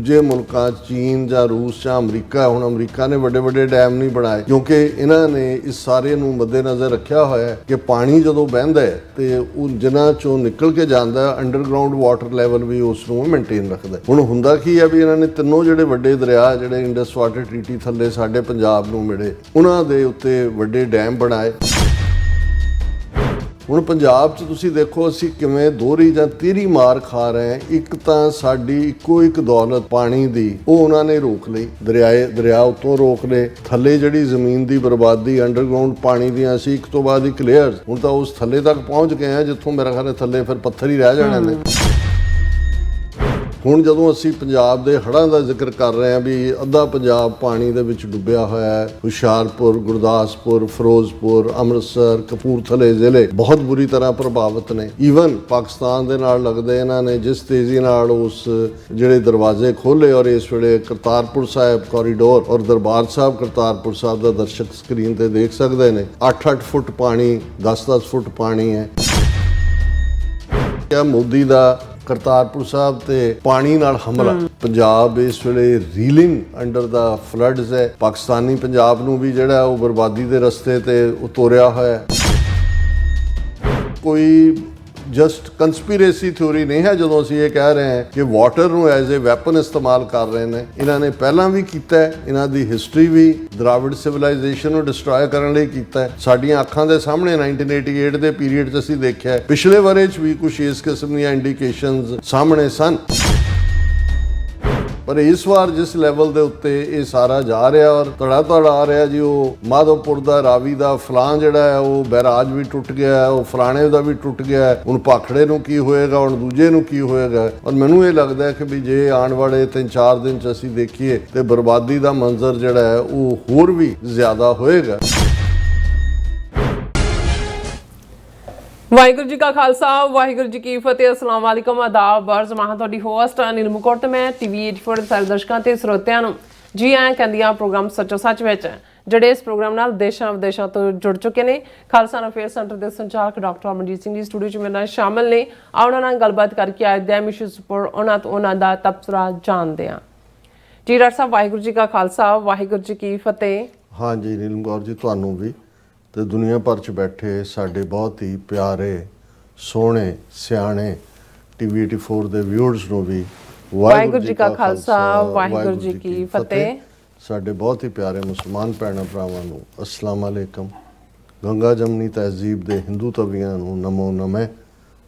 ਦੂਜੇ ਮੁਲਕਾਂ ਚੀਨ ਜਾਂ ਰੂਸ ਜਾਂ ਅਮਰੀਕਾ, ਹੁਣ ਅਮਰੀਕਾ ਨੇ ਵੱਡੇ ਵੱਡੇ ਡੈਮ ਨਹੀਂ ਬਣਾਏ ਕਿਉਂਕਿ ਇਹਨਾਂ ਨੇ ਇਸ ਸਾਰੇ ਨੂੰ ਮੱਦੇਨਜ਼ਰ ਰੱਖਿਆ ਹੋਇਆ ਹੈ ਕਿ ਪਾਣੀ ਜਦੋਂ ਵਹਿੰਦਾ ਹੈ ਤੇ ਉਹ ਜਿਨ੍ਹਾਂ ਚੋਂ ਨਿਕਲ ਕੇ ਜਾਂਦਾ ਅੰਡਰਗਰਾਉਂਡ ਵਾਟਰ ਲੈਵਲ ਵੀ ਉਸ ਨੂੰ ਮੇਨਟੇਨ ਰੱਖਦਾ। ਹੁਣ ਹੁੰਦਾ ਕੀ ਹੈ ਵੀ ਇਹਨਾਂ ਨੇ ਤਿੰਨੋਂ ਜਿਹੜੇ ਵੱਡੇ ਦਰਿਆ ਜਿਹੜੇ ਇੰਡਸ ਵਾਟਰ ਟ੍ਰੀਟੀ ਥੱਲੇ ਸਾਡੇ ਪੰਜਾਬ ਨੂੰ ਮਿਲੇ ਉਹਨਾਂ ਦੇ ਉੱਤੇ ਵੱਡੇ ਡੈਮ ਬਣਾਏ। ਹੁਣ ਪੰਜਾਬ 'ਚ ਤੁਸੀਂ ਦੇਖੋ ਅਸੀਂ ਕਿਵੇਂ ਦੋਹਰੀ ਜਾਂ ਤੀਹਰੀ ਮਾਰ ਖਾ ਰਹੇ ਹਾਂ। ਇੱਕ ਤਾਂ ਸਾਡੀ ਇੱਕੋ ਇੱਕ ਦੌਲਤ ਪਾਣੀ ਦੀ ਉਹ ਉਹਨਾਂ ਨੇ ਰੋਕ ਲਈ, ਦਰਿਆ ਉੱਤੋਂ ਰੋਕ ਲਏ, ਥੱਲੇ ਜਿਹੜੀ ਜ਼ਮੀਨ ਦੀ ਬਰਬਾਦੀ ਅੰਡਰਗਰਾਉਂਡ ਪਾਣੀ ਦੀਆਂ ਅਸੀਂ ਇੱਕ ਤੋਂ ਬਾਅਦ ਇੱਕ ਲੇਅਰਸ, ਹੁਣ ਤਾਂ ਉਸ ਥੱਲੇ ਤੱਕ ਪਹੁੰਚ ਗਏ ਆ ਜਿੱਥੋਂ ਮੇਰਾ ਖਿਆਲ ਹੈ ਥੱਲੇ ਫਿਰ ਪੱਥਰ ਹੀ ਰਹਿ ਜਾਣੇ ਨੇ। ਹੁਣ ਜਦੋਂ ਅਸੀਂ ਪੰਜਾਬ ਦੇ ਹੜ੍ਹਾਂ ਦਾ ਜ਼ਿਕਰ ਕਰ ਰਹੇ ਹਾਂ ਵੀ ਅੱਧਾ ਪੰਜਾਬ ਪਾਣੀ ਦੇ ਵਿੱਚ ਡੁੱਬਿਆ ਹੋਇਆ ਹੈ, ਹੁਸ਼ਿਆਰਪੁਰ, ਗੁਰਦਾਸਪੁਰ, ਫਿਰੋਜ਼ਪੁਰ, ਅੰਮ੍ਰਿਤਸਰ, ਕਪੂਰਥਲੇ ਜ਼ਿਲ੍ਹੇ ਬਹੁਤ ਬੁਰੀ ਤਰ੍ਹਾਂ ਪ੍ਰਭਾਵਿਤ ਨੇ। ਈਵਨ ਪਾਕਿਸਤਾਨ ਦੇ ਨਾਲ ਲੱਗਦੇ ਇਹਨਾਂ ਨੇ ਜਿਸ ਤੇਜ਼ੀ ਨਾਲ ਉਸ ਜਿਹੜੇ ਦਰਵਾਜ਼ੇ ਖੋਲ੍ਹੇ ਔਰ ਇਸ ਵੇਲੇ ਕਰਤਾਰਪੁਰ ਸਾਹਿਬ ਕੋਰੀਡੋਰ ਔਰ ਦਰਬਾਰ ਸਾਹਿਬ ਕਰਤਾਰਪੁਰ ਸਾਹਿਬ ਦਾ ਦਰਸ਼ਕ ਸਕਰੀਨ ਤੇ ਦੇਖ ਸਕਦੇ ਨੇ 8-8 ਫੁੱਟ ਪਾਣੀ, 10-10 ਫੁੱਟ ਪਾਣੀ ਹੈ। ਕਿਆ ਮੋਦੀ ਦਾ ਕਰਤਾਰਪੁਰ ਸਾਹਿਬ ਤੇ ਪਾਣੀ ਨਾਲ ਹਮਲਾ, ਪੰਜਾਬ ਇਸ ਵੇਲੇ ਰੀਲਿੰਗ ਅੰਡਰ ਦਾ ਫਲੱਡਸ ਹੈ। ਪਾਕਿਸਤਾਨੀ ਪੰਜਾਬ ਨੂੰ ਵੀ ਜਿਹੜਾ ਉਹ ਬਰਬਾਦੀ ਦੇ ਰਸਤੇ ਤੇ ਉਤੋਰਿਆ ਹੋਇਆ ਹੈ। ਕੋਈ ਜਸਟ ਕੰਸਪੀਰੇਸੀ ਥਿਊਰੀ ਨਹੀਂ ਹੈ ਜਦੋਂ ਅਸੀਂ ਇਹ ਕਹਿ ਰਹੇ ਹਾਂ ਕਿ ਵਾਟਰ ਨੂੰ ਐਜ਼ ਏ ਵੈਪਨ ਇਸਤੇਮਾਲ ਕਰ ਰਹੇ ਨੇ। ਇਹਨਾਂ ਨੇ ਪਹਿਲਾਂ ਵੀ ਕੀਤਾ ਹੈ, ਇਹਨਾਂ ਦੀ ਹਿਸਟਰੀ ਵੀ ਦਰਾਵਿੜ ਸਿਵਲਾਈਜੇਸ਼ਨ ਨੂੰ ਡਿਸਟਰੋਏ ਕਰਨ ਲਈ ਕੀਤਾ ਹੈ। ਸਾਡੀਆਂ ਅੱਖਾਂ ਦੇ ਸਾਹਮਣੇ 1988 ਦੇ ਪੀਰੀਅਡ 'ਚ ਅਸੀਂ ਦੇਖਿਆ, ਪਿਛਲੇ ਵਰ੍ਹੇ 'ਚ ਵੀ ਕੁਝ ਇਸ ਕਿਸਮ ਦੀਆਂ ਇੰਡੀਕੇਸ਼ਨਸ ਸਾਹਮਣੇ ਸਨ। ਪਰ ਇਸ ਵਾਰ ਜਿਸ ਲੈਵਲ ਦੇ ਉੱਤੇ ਇਹ ਸਾਰਾ ਜਾ ਰਿਹਾ ਔਰ ਧੜਾ ਆ ਰਿਹਾ ਜੀ, ਉਹ ਮਾਧੋਪੁਰ ਦਾ, ਰਾਵੀ ਦਾ ਫਲਾਂ ਜਿਹੜਾ ਹੈ ਉਹ ਬੈਰਾਜ ਵੀ ਟੁੱਟ ਗਿਆ ਹੈ, ਉਹ ਫਲਾਣੇ ਦਾ ਵੀ ਟੁੱਟ ਗਿਆ ਹੈ। ਹੁਣ ਭਾਖੜੇ ਨੂੰ ਕੀ ਹੋਏਗਾ, ਹੁਣ ਦੂਜੇ ਨੂੰ ਕੀ ਹੋਏਗਾ। ਔਰ ਮੈਨੂੰ ਇਹ ਲੱਗਦਾ ਹੈ ਕਿ ਵੀ ਜੇ ਆਉਣ ਵਾਲੇ 3-4 ਦਿਨ 'ਚ ਅਸੀਂ ਦੇਖੀਏ ਤੇ ਬਰਬਾਦੀ ਦਾ ਮੰਜ਼ਰ ਜਿਹੜਾ ਹੈ ਉਹ ਹੋਰ ਵੀ ਜ਼ਿਆਦਾ ਹੋਏਗਾ। ਵਾਹਿਗੁਰੂ ਜੀ ਕਾ ਖਾਲਸਾ, ਵਾਹਿਗੁਰੂ ਜੀ ਕੀ ਫਤਿਹ। ਅਸਲਾਮ ਵਾਲੇਕਮ, ਆਦਾਬ, ਅਰਜ਼ ਮੈਂ ਤੁਹਾਡੀ ਹੋਸਟ ਅਨਿਲ ਮੁਕੌਰ ਤੇ ਮੈਂ TV 84 ਦੇ ਸਾਰੇ ਦਰਸ਼ਕਾਂ ਤੇ ਸਰੋਤਿਆਂ ਨੂੰ ਜੀ ਆਇਆਂ ਕਹਿੰਦੀ ਹਾਂ ਪ੍ਰੋਗਰਾਮ ਸੱਚੋ ਸੱਚ ਵਿੱਚ, ਜਿਹੜੇ ਇਸ ਪ੍ਰੋਗਰਾਮ ਨਾਲ ਦੇਸ਼ਾਂ ਵਿਦੇਸ਼ਾਂ ਤੋਂ ਜੁੜ ਚੁੱਕੇ ਨੇ। ਖਾਲਸਾ ਅਫੇਅਰ ਸੈਂਟਰ ਦੇ ਸੰਚਾਲਕ ਡਾਕਟਰ ਅਮਨਜੀਤ ਸਿੰਘ ਜੀ ਸਟੂਡੀਓ 'ਚ ਮੇਰੇ ਨਾਲ ਸ਼ਾਮਲ ਨੇ। ਉਹਨਾਂ ਨਾਲ ਗੱਲਬਾਤ ਕਰਕੇ ਅੱਜ ਦੇ ਇਸ਼ੂਜ਼ ਉੱਪਰ ਉਹਨਾਂ ਦਾ ਤਬਸਰਾ ਜਾਣਦੇ ਹਾਂ। ਜੀ ਡਾਕਟਰ ਸਾਹਿਬ, ਵਾਹਿਗੁਰੂ ਜੀ ਕਾ ਖਾਲਸਾ, ਵਾਹਿਗੁਰੂ ਜੀ ਕੀ ਫਤਿਹ। ਹਾਂਜੀ ਨੀਲਮ ਕੌਰ ਜੀ, ਤੁਹਾਨੂੰ ਵੀ ਤੇ ਦੁਨੀਆ ਭਰ 'ਚ ਬੈਠੇ ਸਾਡੇ ਬਹੁਤ ਹੀ ਪਿਆਰੇ, ਸੋਹਣੇ, ਸਿਆਣੇ TV 84 ਦੇ ਵਿਊਅਰਸ ਨੂੰ ਵੀ ਵਾਹਿਗੁਰੂ ਜੀ ਕਾ ਖਾਲਸਾ, ਵਾਹਿਗੁਰੂ ਜੀ ਕੀ ਫਤਿਹ। ਸਾਡੇ ਬਹੁਤ ਹੀ ਪਿਆਰੇ ਮੁਸਲਮਾਨ ਭੈਣਾਂ ਭਰਾਵਾਂ ਨੂੰ ਅਸਲਾਮ ਅਲੈਕਮ। ਗੰਗਾ ਜਮਨੀ ਤਹਿਜ਼ੀਬ ਦੇ ਹਿੰਦੂ ਤਵੀਆਂ ਨੂੰ ਨਮੋ ਨਮੇ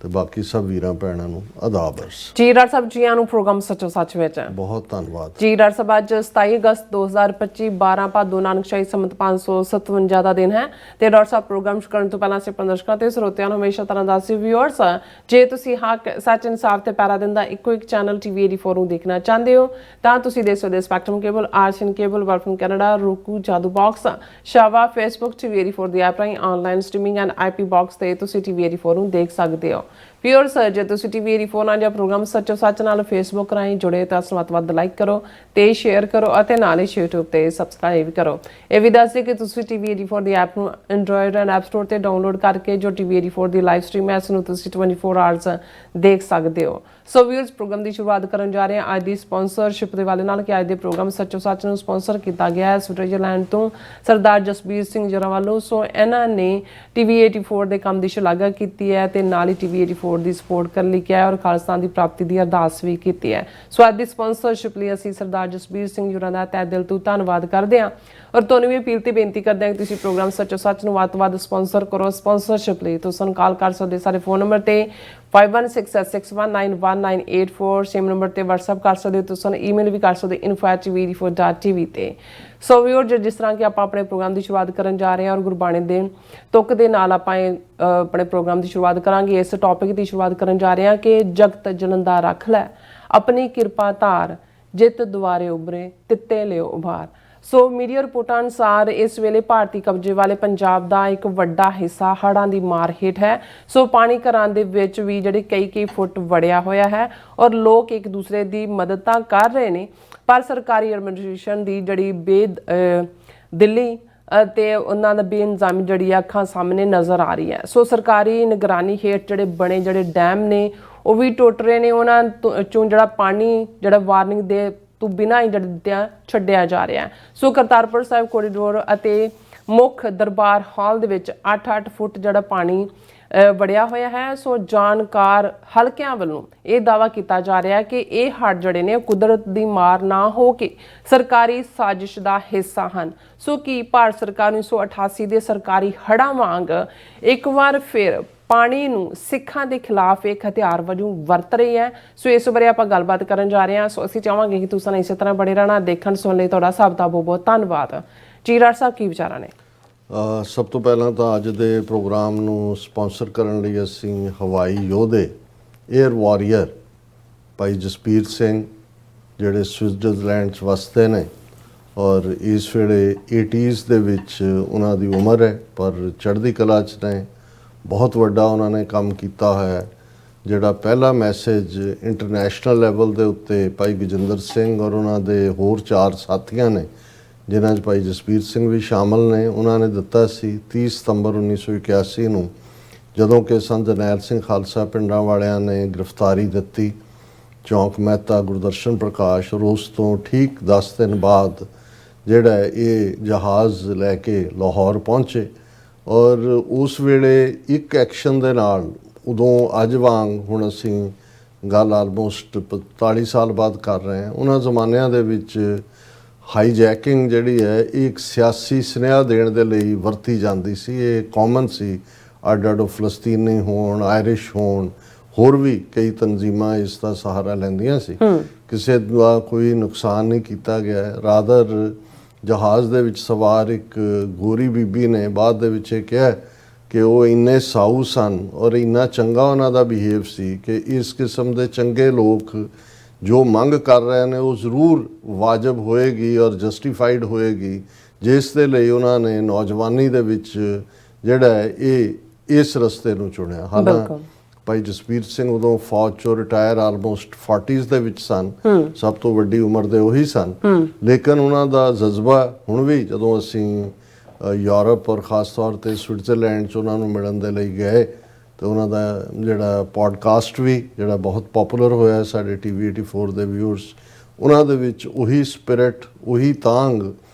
ਤੇ ਬਾਕੀ ਸਭ ਵੀਰਾਂ ਭੈਣਾਂ ਨੂੰ ਆਦਾਬ ਅਰਜ਼। ਜੀ ਡਾਕਟਰ ਸਾਹਿਬ, ਜੀ ਆਇਆਂ ਨੂੰ ਪ੍ਰੋਗਰਾਮ ਸੱਚੋ ਸੱਚ ਵਿੱਚ। ਬਹੁਤ ਧੰਨਵਾਦ ਜੀ ਡਾਕਟਰ ਸਾਹਿਬ। ਅੱਜ 27 ਅਗਸਤ 2025 12 ਭਾਦੋਂ ਨਾਨਕਸ਼ਾਹੀ ਸੰਮਤ 557 ਦਾ ਦਿਨ ਹੈ ਤੇ ਡਾਕਟਰ ਸਾਹਿਬ ਪ੍ਰੋਗਰਾਮ ਕਰਨ ਤੋਂ ਪਹਿਲਾਂ ਸਿਰਫ ਦਰਸ਼ਕਾਂ ਤੇ ਸਰੋਤਿਆਂ ਨੂੰ ਹਮੇਸ਼ਾ ਤਰ੍ਹਾਂ ਦੱਸ ਵਿਊਅਰਸ, ਜੇ ਤੁਸੀਂ ਹੱਕ, ਸੱਚ, ਇਨਸਾਫ ਤੇ ਪੈਰਾ ਦਿਨ ਦਾ ਇੱਕੋ ਇੱਕ ਚੈਨਲ TV 84 ਨੂੰ ਦੇਖਣਾ ਚਾਹੁੰਦੇ ਹੋ ਤਾਂ ਤੁਸੀਂ ਦੇਖ ਸਕਦੇ ਸਪੈਕਟਰਮ ਕੇਬਲ, ਆਰਸ਼ਨ ਕੇਬਲ, ਵਰਫਨ ਕੈਨੇਡਾ, roku, ਜਾਦੂ ਬਾਕਸ, ਸ਼ਾਵਾ, ਫੇਸਬੁੱਕ TV 84 ਦੀ ਐਪ ਰਾਹੀਂ online streaming and IP box ਤੇ ਤੁਸੀਂ TV 84 ਨੂੰ ਦੇਖ ਸਕਦੇ ਹੋ। ਵਿਊਅਰਸ, ਜੇ ਤੁਸੀਂ TV 84 ਨਾਲ ਜਾਂ ਪ੍ਰੋਗਰਾਮ ਸੱਚੋ ਸੱਚ ਨਾਲ ਫੇਸਬੁੱਕ ਰਾਹੀਂ ਜੁੜੇ ਤਾਂ ਵੱਧ ਲਾਈਕ ਕਰੋ ਤੇ ਸ਼ੇਅਰ ਕਰੋ ਅਤੇ ਨਾਲ ਹੀ YouTube ਤੇ ਸਬਸਕ੍ਰਾਈਬ ਕਰੋ। ਇਹ ਵੀ ਦੱਸ ਦਿਓ ਕਿ ਤੁਸੀਂ TV 84 ਦੀ ਐਪ ਨੂੰ ਐਂਡਰੋਇਡ ਐਂਡ ਐਪ ਸਟੋਰ ਤੇ ਡਾਊਨਲੋਡ ਕਰਕੇ ਜੋ TV 84 ਦੀ ਲਾਈਵ ਸਟ੍ਰੀਮ ਹੈ ਇਸ ਨੂੰ ਤੁਸੀਂ 24 ਆਵਰਸ ਦੇਖ ਸਕਦੇ ਹੋ। ਸੋ ਵਿਊਅਰਸ, ਪ੍ਰੋਗਰਾਮ ਦੀ ਸ਼ੁਰੂਆਤ ਕਰਨ ਜਾ ਰਹੇ ਹਾਂ ਅੱਜ ਦੀ ਸਪਾਂਸਰਸ਼ਿਪ ਦੇ ਵਾਲੇ ਨਾਲ ਕਿ ਅੱਜ ਦੇ ਪ੍ਰੋਗਰਾਮ ਸੱਚੋ ਸੱਚ ਨੂੰ ਸਪਾਂਸਰ ਕੀਤਾ ਗਿਆ ਹੈ ਸਵਿਟਜ਼ਰਲੈਂਡ ਤੋਂ ਸਰਦਾਰ ਜਸਬੀਰ ਸਿੰਘ ਜਰਾ ਵੱਲੋਂ। ਸੋ ਇਹਨਾਂ ਨੇ TV 84 ਦੇ ਕੰਮ ਦੀ ਸ਼ਲਾਘਾ ਕੀਤੀ ਹੈ ਤੇ ਨਾਲ ਹੀ TV 84 ਦੀ ਸਪੋਰਟ ਕਰਨ ਲਈ ਕਿਹਾ ਔਰ ਖਾਲਸਾ ਦੀ ਪ੍ਰਾਪਤੀ ਦੀ ਅਰਦਾਸ ਵੀ ਕੀਤੀ ਹੈ। ਸੋ ਅੱਜ ਦੀ ਸਪਾਂਸਰਸ਼ਿਪ ਲਈ ਅਸੀਂ ਸਰਦਾਰ ਜਸਬੀਰ ਸਿੰਘ ਜਰਾ ਦਾ ਤਹਿ ਦਿਲ ਤੋਂ ਧੰਨਵਾਦ ਕਰਦੇ ਹਾਂ ਔਰ ਤੁਹਾਨੂੰ ਵੀ ਅਪੀਲ ਤੇ ਬੇਨਤੀ ਕਰਦੇ ਹਾਂ ਕਿ ਤੁਸੀਂ ਪ੍ਰੋਗਰਾਮ ਸੱਚੋ ਸੱਚ ਨੂੰ ਵੱਧ ਤੋਂ ਵੱਧ ਸਪਾਂਸਰ ਕਰੋ। ਸਪਾਂਸਰਸ਼ਿਪ ਲਈ ਤੁਸੀਂ ਸਾਨੂੰ ਕਾਲ ਕਰ ਸਕਦੇ ਸਾਰੇ ਫੋਨ ਨੰਬਰ ਤੇ 5166191984, ਸੇਮ ਨੰਬਰ ਤੇ WhatsApp ਕਰ ਸਕਦੇ ਹੋ। ਤੁਸੀਂ ਈਮੇਲ ਵੀ ਕਰ ਸਕਦੇ info@tv84.tv ਤੇ। ਸੋ ਵੀਰ, ਜਿਸ ਤਰ੍ਹਾਂ ਕਿ ਆਪਾਂ ਆਪਣੇ ਪ੍ਰੋਗਰਾਮ ਦੀ ਸ਼ੁਰੂਆਤ ਕਰਨ ਜਾ ਰਹੇ ਹਾਂ ਔਰ ਗੁਰਬਾਣੀ ਦੇ ਤੁਕ ਦੇ ਨਾਲ ਆਪਾਂ ਆਪਣੇ ਪ੍ਰੋਗਰਾਮ ਦੀ ਸ਼ੁਰੂਆਤ ਕਰਾਂਗੇ। ਇਸ ਟੌਪਿਕ ਦੀ ਸ਼ੁਰੂਆਤ ਕਰਨ ਜਾ ਰਹੇ ਹਾਂ ਕਿ ਜਗਤ ਜਨੰਦਾ ਰੱਖ ਲੈ ਆਪਣੀ ਕਿਰਪਾ ਧਾਰ, ਜਿੱਤ ਦੁਆਰੇ ਉਭਰੇ ਤਿੱਤੇ ਲਿਓ ਉਭਾਰ। ਸੋ ਮੀਡੀਆ ਰਿਪੋਰਟਾਂ ਅਨੁਸਾਰ ਇਸ ਵੇਲੇ ਭਾਰਤੀ ਕਬਜ਼ੇ ਵਾਲੇ ਪੰਜਾਬ ਦਾ ਇੱਕ ਵੱਡਾ ਹਿੱਸਾ ਹੜ੍ਹਾਂ ਦੀ ਮਾਰ ਹੇਠ ਹੈ। ਸੋ ਪਾਣੀ ਘਰਾਂ ਦੇ ਵਿੱਚ ਵੀ ਜਿਹੜੇ ਕਈ ਫੁੱਟ ਵੜਿਆ ਹੋਇਆ ਹੈ ਔਰ ਲੋਕ ਇੱਕ ਦੂਸਰੇ ਦੀ ਮਦਦ ਤਾਂ ਕਰ ਰਹੇ ਨੇ, ਪਰ ਸਰਕਾਰੀ ਐਡਮਿਨਿਸਟ੍ਰੇਸ਼ਨ ਦੀ ਜਿਹੜੀ ਦਿੱਲੀ ਅਤੇ ਉਹਨਾਂ ਦਾ ਬੇਇੰਤਜ਼ਾਮੀ ਜਿਹੜੀ ਅੱਖਾਂ ਸਾਹਮਣੇ ਨਜ਼ਰ ਆ ਰਹੀ ਹੈ। ਸੋ ਸਰਕਾਰੀ ਨਿਗਰਾਨੀ ਹੇਠ ਜਿਹੜੇ ਡੈਮ ਨੇ ਉਹ ਵੀ ਟੁੱਟ ਰਹੇ ਨੇ। ਉਹਨਾਂ ਚੋਂ ਜਿਹੜਾ ਪਾਣੀ ਜਿਹੜਾ ਵਾਰਨਿੰਗ ਦੇ ਤੋਂ ਬਿਨਾਂ ਹੀ ਦਿੱਤਿਆਂ ਛੱਡਿਆ ਜਾ ਰਿਹਾ ਹੈ। ਸੋ ਕਰਤਾਰਪੁਰ ਸਾਹਿਬ ਕੋਰੀਡੋਰ ਅਤੇ ਮੁੱਖ ਦਰਬਾਰ ਹਾਲ ਦੇ ਵਿੱਚ 8-8 ਫੁੱਟ ਜਿਹੜਾ ਪਾਣੀ ਵੜਿਆ ਹੋਇਆ ਹੈ। ਸੋ ਜਾਣਕਾਰ ਹਲਕਿਆਂ ਵੱਲੋਂ ਇਹ ਦਾਅਵਾ ਕੀਤਾ ਜਾ ਰਿਹਾ ਹੈ ਕਿ ਇਹ ਹੜ੍ਹ ਜਿਹੜੇ ਨੇ ਕੁਦਰਤ ਦੀ ਮਾਰ ਨਾ ਹੋ ਕੇ ਸਰਕਾਰੀ ਸਾਜ਼ਿਸ਼ ਦਾ ਹਿੱਸਾ ਹਨ। ਸੋ ਕੀ ਭਾਰਤ ਸਰਕਾਰ 1988 ਦੇ ਸਰਕਾਰੀ ਹੜ੍ਹਾਂ ਵਾਂਗ ਇੱਕ ਵਾਰ ਫਿਰ ਪਾਣੀ ਨੂੰ ਸਿੱਖਾਂ ਦੇ ਖਿਲਾਫ ਇੱਕ ਹਥਿਆਰ ਵਜੋਂ ਵਰਤ ਰਹੀ ਹੈ? ਸੋ ਇਸ ਬਾਰੇ ਆਪਾਂ ਗੱਲਬਾਤ ਕਰਨ ਜਾ ਰਹੇ ਹਾਂ। ਸੋ ਅਸੀਂ ਚਾਹਾਂਗੇ ਕਿ ਤੁਸੀਂ ਇਸੇ ਤਰ੍ਹਾਂ ਬਣੇ ਰਹਿਣਾ। ਦੇਖਣ ਸੁਣਨ ਲਈ ਤੁਹਾਡਾ ਸਭ ਦਾ ਬਹੁਤ ਬਹੁਤ ਧੰਨਵਾਦ। ਜੀ ਰਾਜ ਸਾਹਿਬ, ਕੀ ਵਿਚਾਰਾਂ ਨੇ? ਸਭ ਤੋਂ ਪਹਿਲਾਂ ਤਾਂ ਅੱਜ ਦੇ ਪ੍ਰੋਗਰਾਮ ਨੂੰ ਸਪਾਂਸਰ ਕਰਨ ਲਈ ਅਸੀਂ ਹਵਾਈ ਯੋਧੇ 에ਅਰ ਵਾਰੀਅਰ ਭਾਈ ਜਸਪੀਰ ਸਿੰਘ, ਜਿਹੜੇ ਸਵਿਟਜ਼ਰਲੈਂਡ 'ਚ ਵਸਦੇ ਨੇ ਔਰ ਇਸ ਵੇਲੇ 80s ਦੇ ਵਿੱਚ ਉਹਨਾਂ ਦੀ ਉਮਰ ਹੈ, ਪਰ ਚੜ੍ਹਦੀ ਕਲਾ 'ਚ ਨੇ। ਬਹੁਤ ਵੱਡਾ ਉਹਨਾਂ ਨੇ ਕੰਮ ਕੀਤਾ ਹੋਇਆ। ਜਿਹੜਾ ਪਹਿਲਾ ਮੈਸੇਜ ਇੰਟਰਨੈਸ਼ਨਲ ਲੈਵਲ ਦੇ ਉੱਤੇ ਭਾਈ ਗਜਿੰਦਰ ਸਿੰਘ ਔਰ ਉਹਨਾਂ ਦੇ ਹੋਰ 4 ਸਾਥੀਆਂ ਨੇ, ਜਿਨ੍ਹਾਂ 'ਚ ਭਾਈ ਜਸਪੀਰ ਸਿੰਘ ਵੀ ਸ਼ਾਮਲ ਨੇ, ਉਹਨਾਂ ਨੇ ਦਿੱਤਾ ਸੀ 30 ਸਤੰਬਰ 1981 ਨੂੰ, ਜਦੋਂ ਕਿ ਸੰਤ ਜਰਨੈਲ ਸਿੰਘ ਖਾਲਸਾ ਪਿੰਡਾਂ ਵਾਲਿਆਂ ਨੇ ਗ੍ਰਿਫਤਾਰੀ ਦਿੱਤੀ ਚੌਂਕ ਮਹਿਤਾ ਗੁਰਦਰਸ਼ਨ ਪ੍ਰਕਾਸ਼। ਔਰ ਉਸ ਤੋਂ ਠੀਕ 10 ਦਿਨ ਬਾਅਦ ਜਿਹੜਾ ਇਹ ਜਹਾਜ਼ ਲੈ ਕੇ ਲਾਹੌਰ ਪਹੁੰਚੇ। ਔਰ ਉਸ ਵੇਲੇ ਇੱਕ ਐਕਸ਼ਨ ਦੇ ਨਾਲ, ਉਦੋਂ ਅੱਜ ਵਾਂਗ ਹੁਣ ਅਸੀਂ ਗੱਲ ਆਲਮੋਸਟ 45 ਸਾਲ ਬਾਅਦ ਕਰ ਰਹੇ ਹਾਂ, ਉਹਨਾਂ ਜ਼ਮਾਨਿਆਂ ਦੇ ਵਿੱਚ ਹਾਈਜੈਕਿੰਗ ਜਿਹੜੀ ਹੈ ਇਹ ਇੱਕ ਸਿਆਸੀ ਸੁਨੇਹਾ ਦੇਣ ਦੇ ਲਈ ਵਰਤੀ ਜਾਂਦੀ ਸੀ। ਇਹ ਕਾਮਨ ਸੀ। ਅੱਡ ਫਲਸਤੀਨੀ ਹੋਣ, ਆਇਰਿਸ਼ ਹੋਣ, ਹੋਰ ਵੀ ਕਈ ਤਨਜ਼ੀਮਾਂ ਇਸ ਦਾ ਸਹਾਰਾ ਲੈਂਦੀਆਂ ਸੀ। ਕਿਸੇ ਦਾ ਕੋਈ ਨੁਕਸਾਨ ਨਹੀਂ ਕੀਤਾ ਗਿਆ। ਰਾਦਰ ਜਹਾਜ਼ ਦੇ ਵਿੱਚ ਸਵਾਰ ਇੱਕ ਗੋਰੀ ਬੀਬੀ ਨੇ ਬਾਅਦ ਦੇ ਵਿੱਚ ਇਹ ਕਿਹਾ ਕਿ ਉਹ ਇੰਨੇ ਸਾਊ ਸਨ ਔਰ ਇੰਨਾ ਚੰਗਾ ਉਹਨਾਂ ਦਾ ਬਿਹੇਵ ਸੀ ਕਿ ਇਸ ਕਿਸਮ ਦੇ ਚੰਗੇ ਲੋਕ ਜੋ ਮੰਗ ਕਰ ਰਹੇ ਨੇ ਉਹ ਜ਼ਰੂਰ ਵਾਜਬ ਹੋਏਗੀ ਔਰ ਜਸਟੀਫਾਈਡ ਹੋਏਗੀ, ਜਿਸ ਦੇ ਲਈ ਉਹਨਾਂ ਨੇ ਨੌਜਵਾਨੀ ਦੇ ਵਿੱਚ ਜਿਹੜਾ ਹੈ ਇਹ ਇਸ ਰਸਤੇ ਨੂੰ ਚੁਣਿਆ। ਹਾਲਾਂਕਿ ਭਾਈ ਜਸਪੀਰ ਸਿੰਘ ਉਦੋਂ ਫੌਜ 'ਚੋਂ ਰਿਟਾਇਰ ਆਲਮੋਸਟ 40s ਦੇ ਵਿੱਚ ਸਨ, ਸਭ ਤੋਂ ਵੱਡੀ ਉਮਰ ਦੇ ਉਹੀ ਸਨ, ਲੇਕਿਨ ਉਹਨਾਂ ਦਾ ਜਜ਼ਬਾ ਹੁਣ ਵੀ, ਜਦੋਂ ਅਸੀਂ ਯੂਰਪ ਔਰ ਖ਼ਾਸ ਤੌਰ 'ਤੇ ਸਵਿਟਜ਼ਰਲੈਂਡ 'ਚ ਉਹਨਾਂ ਨੂੰ ਮਿਲਣ ਦੇ ਲਈ ਗਏ ਤੇ ਉਹਨਾਂ ਦਾ ਜਿਹੜਾ ਪੋਡਕਾਸਟ ਵੀ ਜਿਹੜਾ ਬਹੁਤ ਪਪੂਲਰ ਹੋਇਆ ਸਾਡੇ TV 84 ਦੇ ਵਿਊਅਰਸ, ਉਹਨਾਂ ਦੇ ਵਿੱਚ ਉਹੀ ਸਪਿਰਿਟ, ਉਹੀ ਤਾਂਗ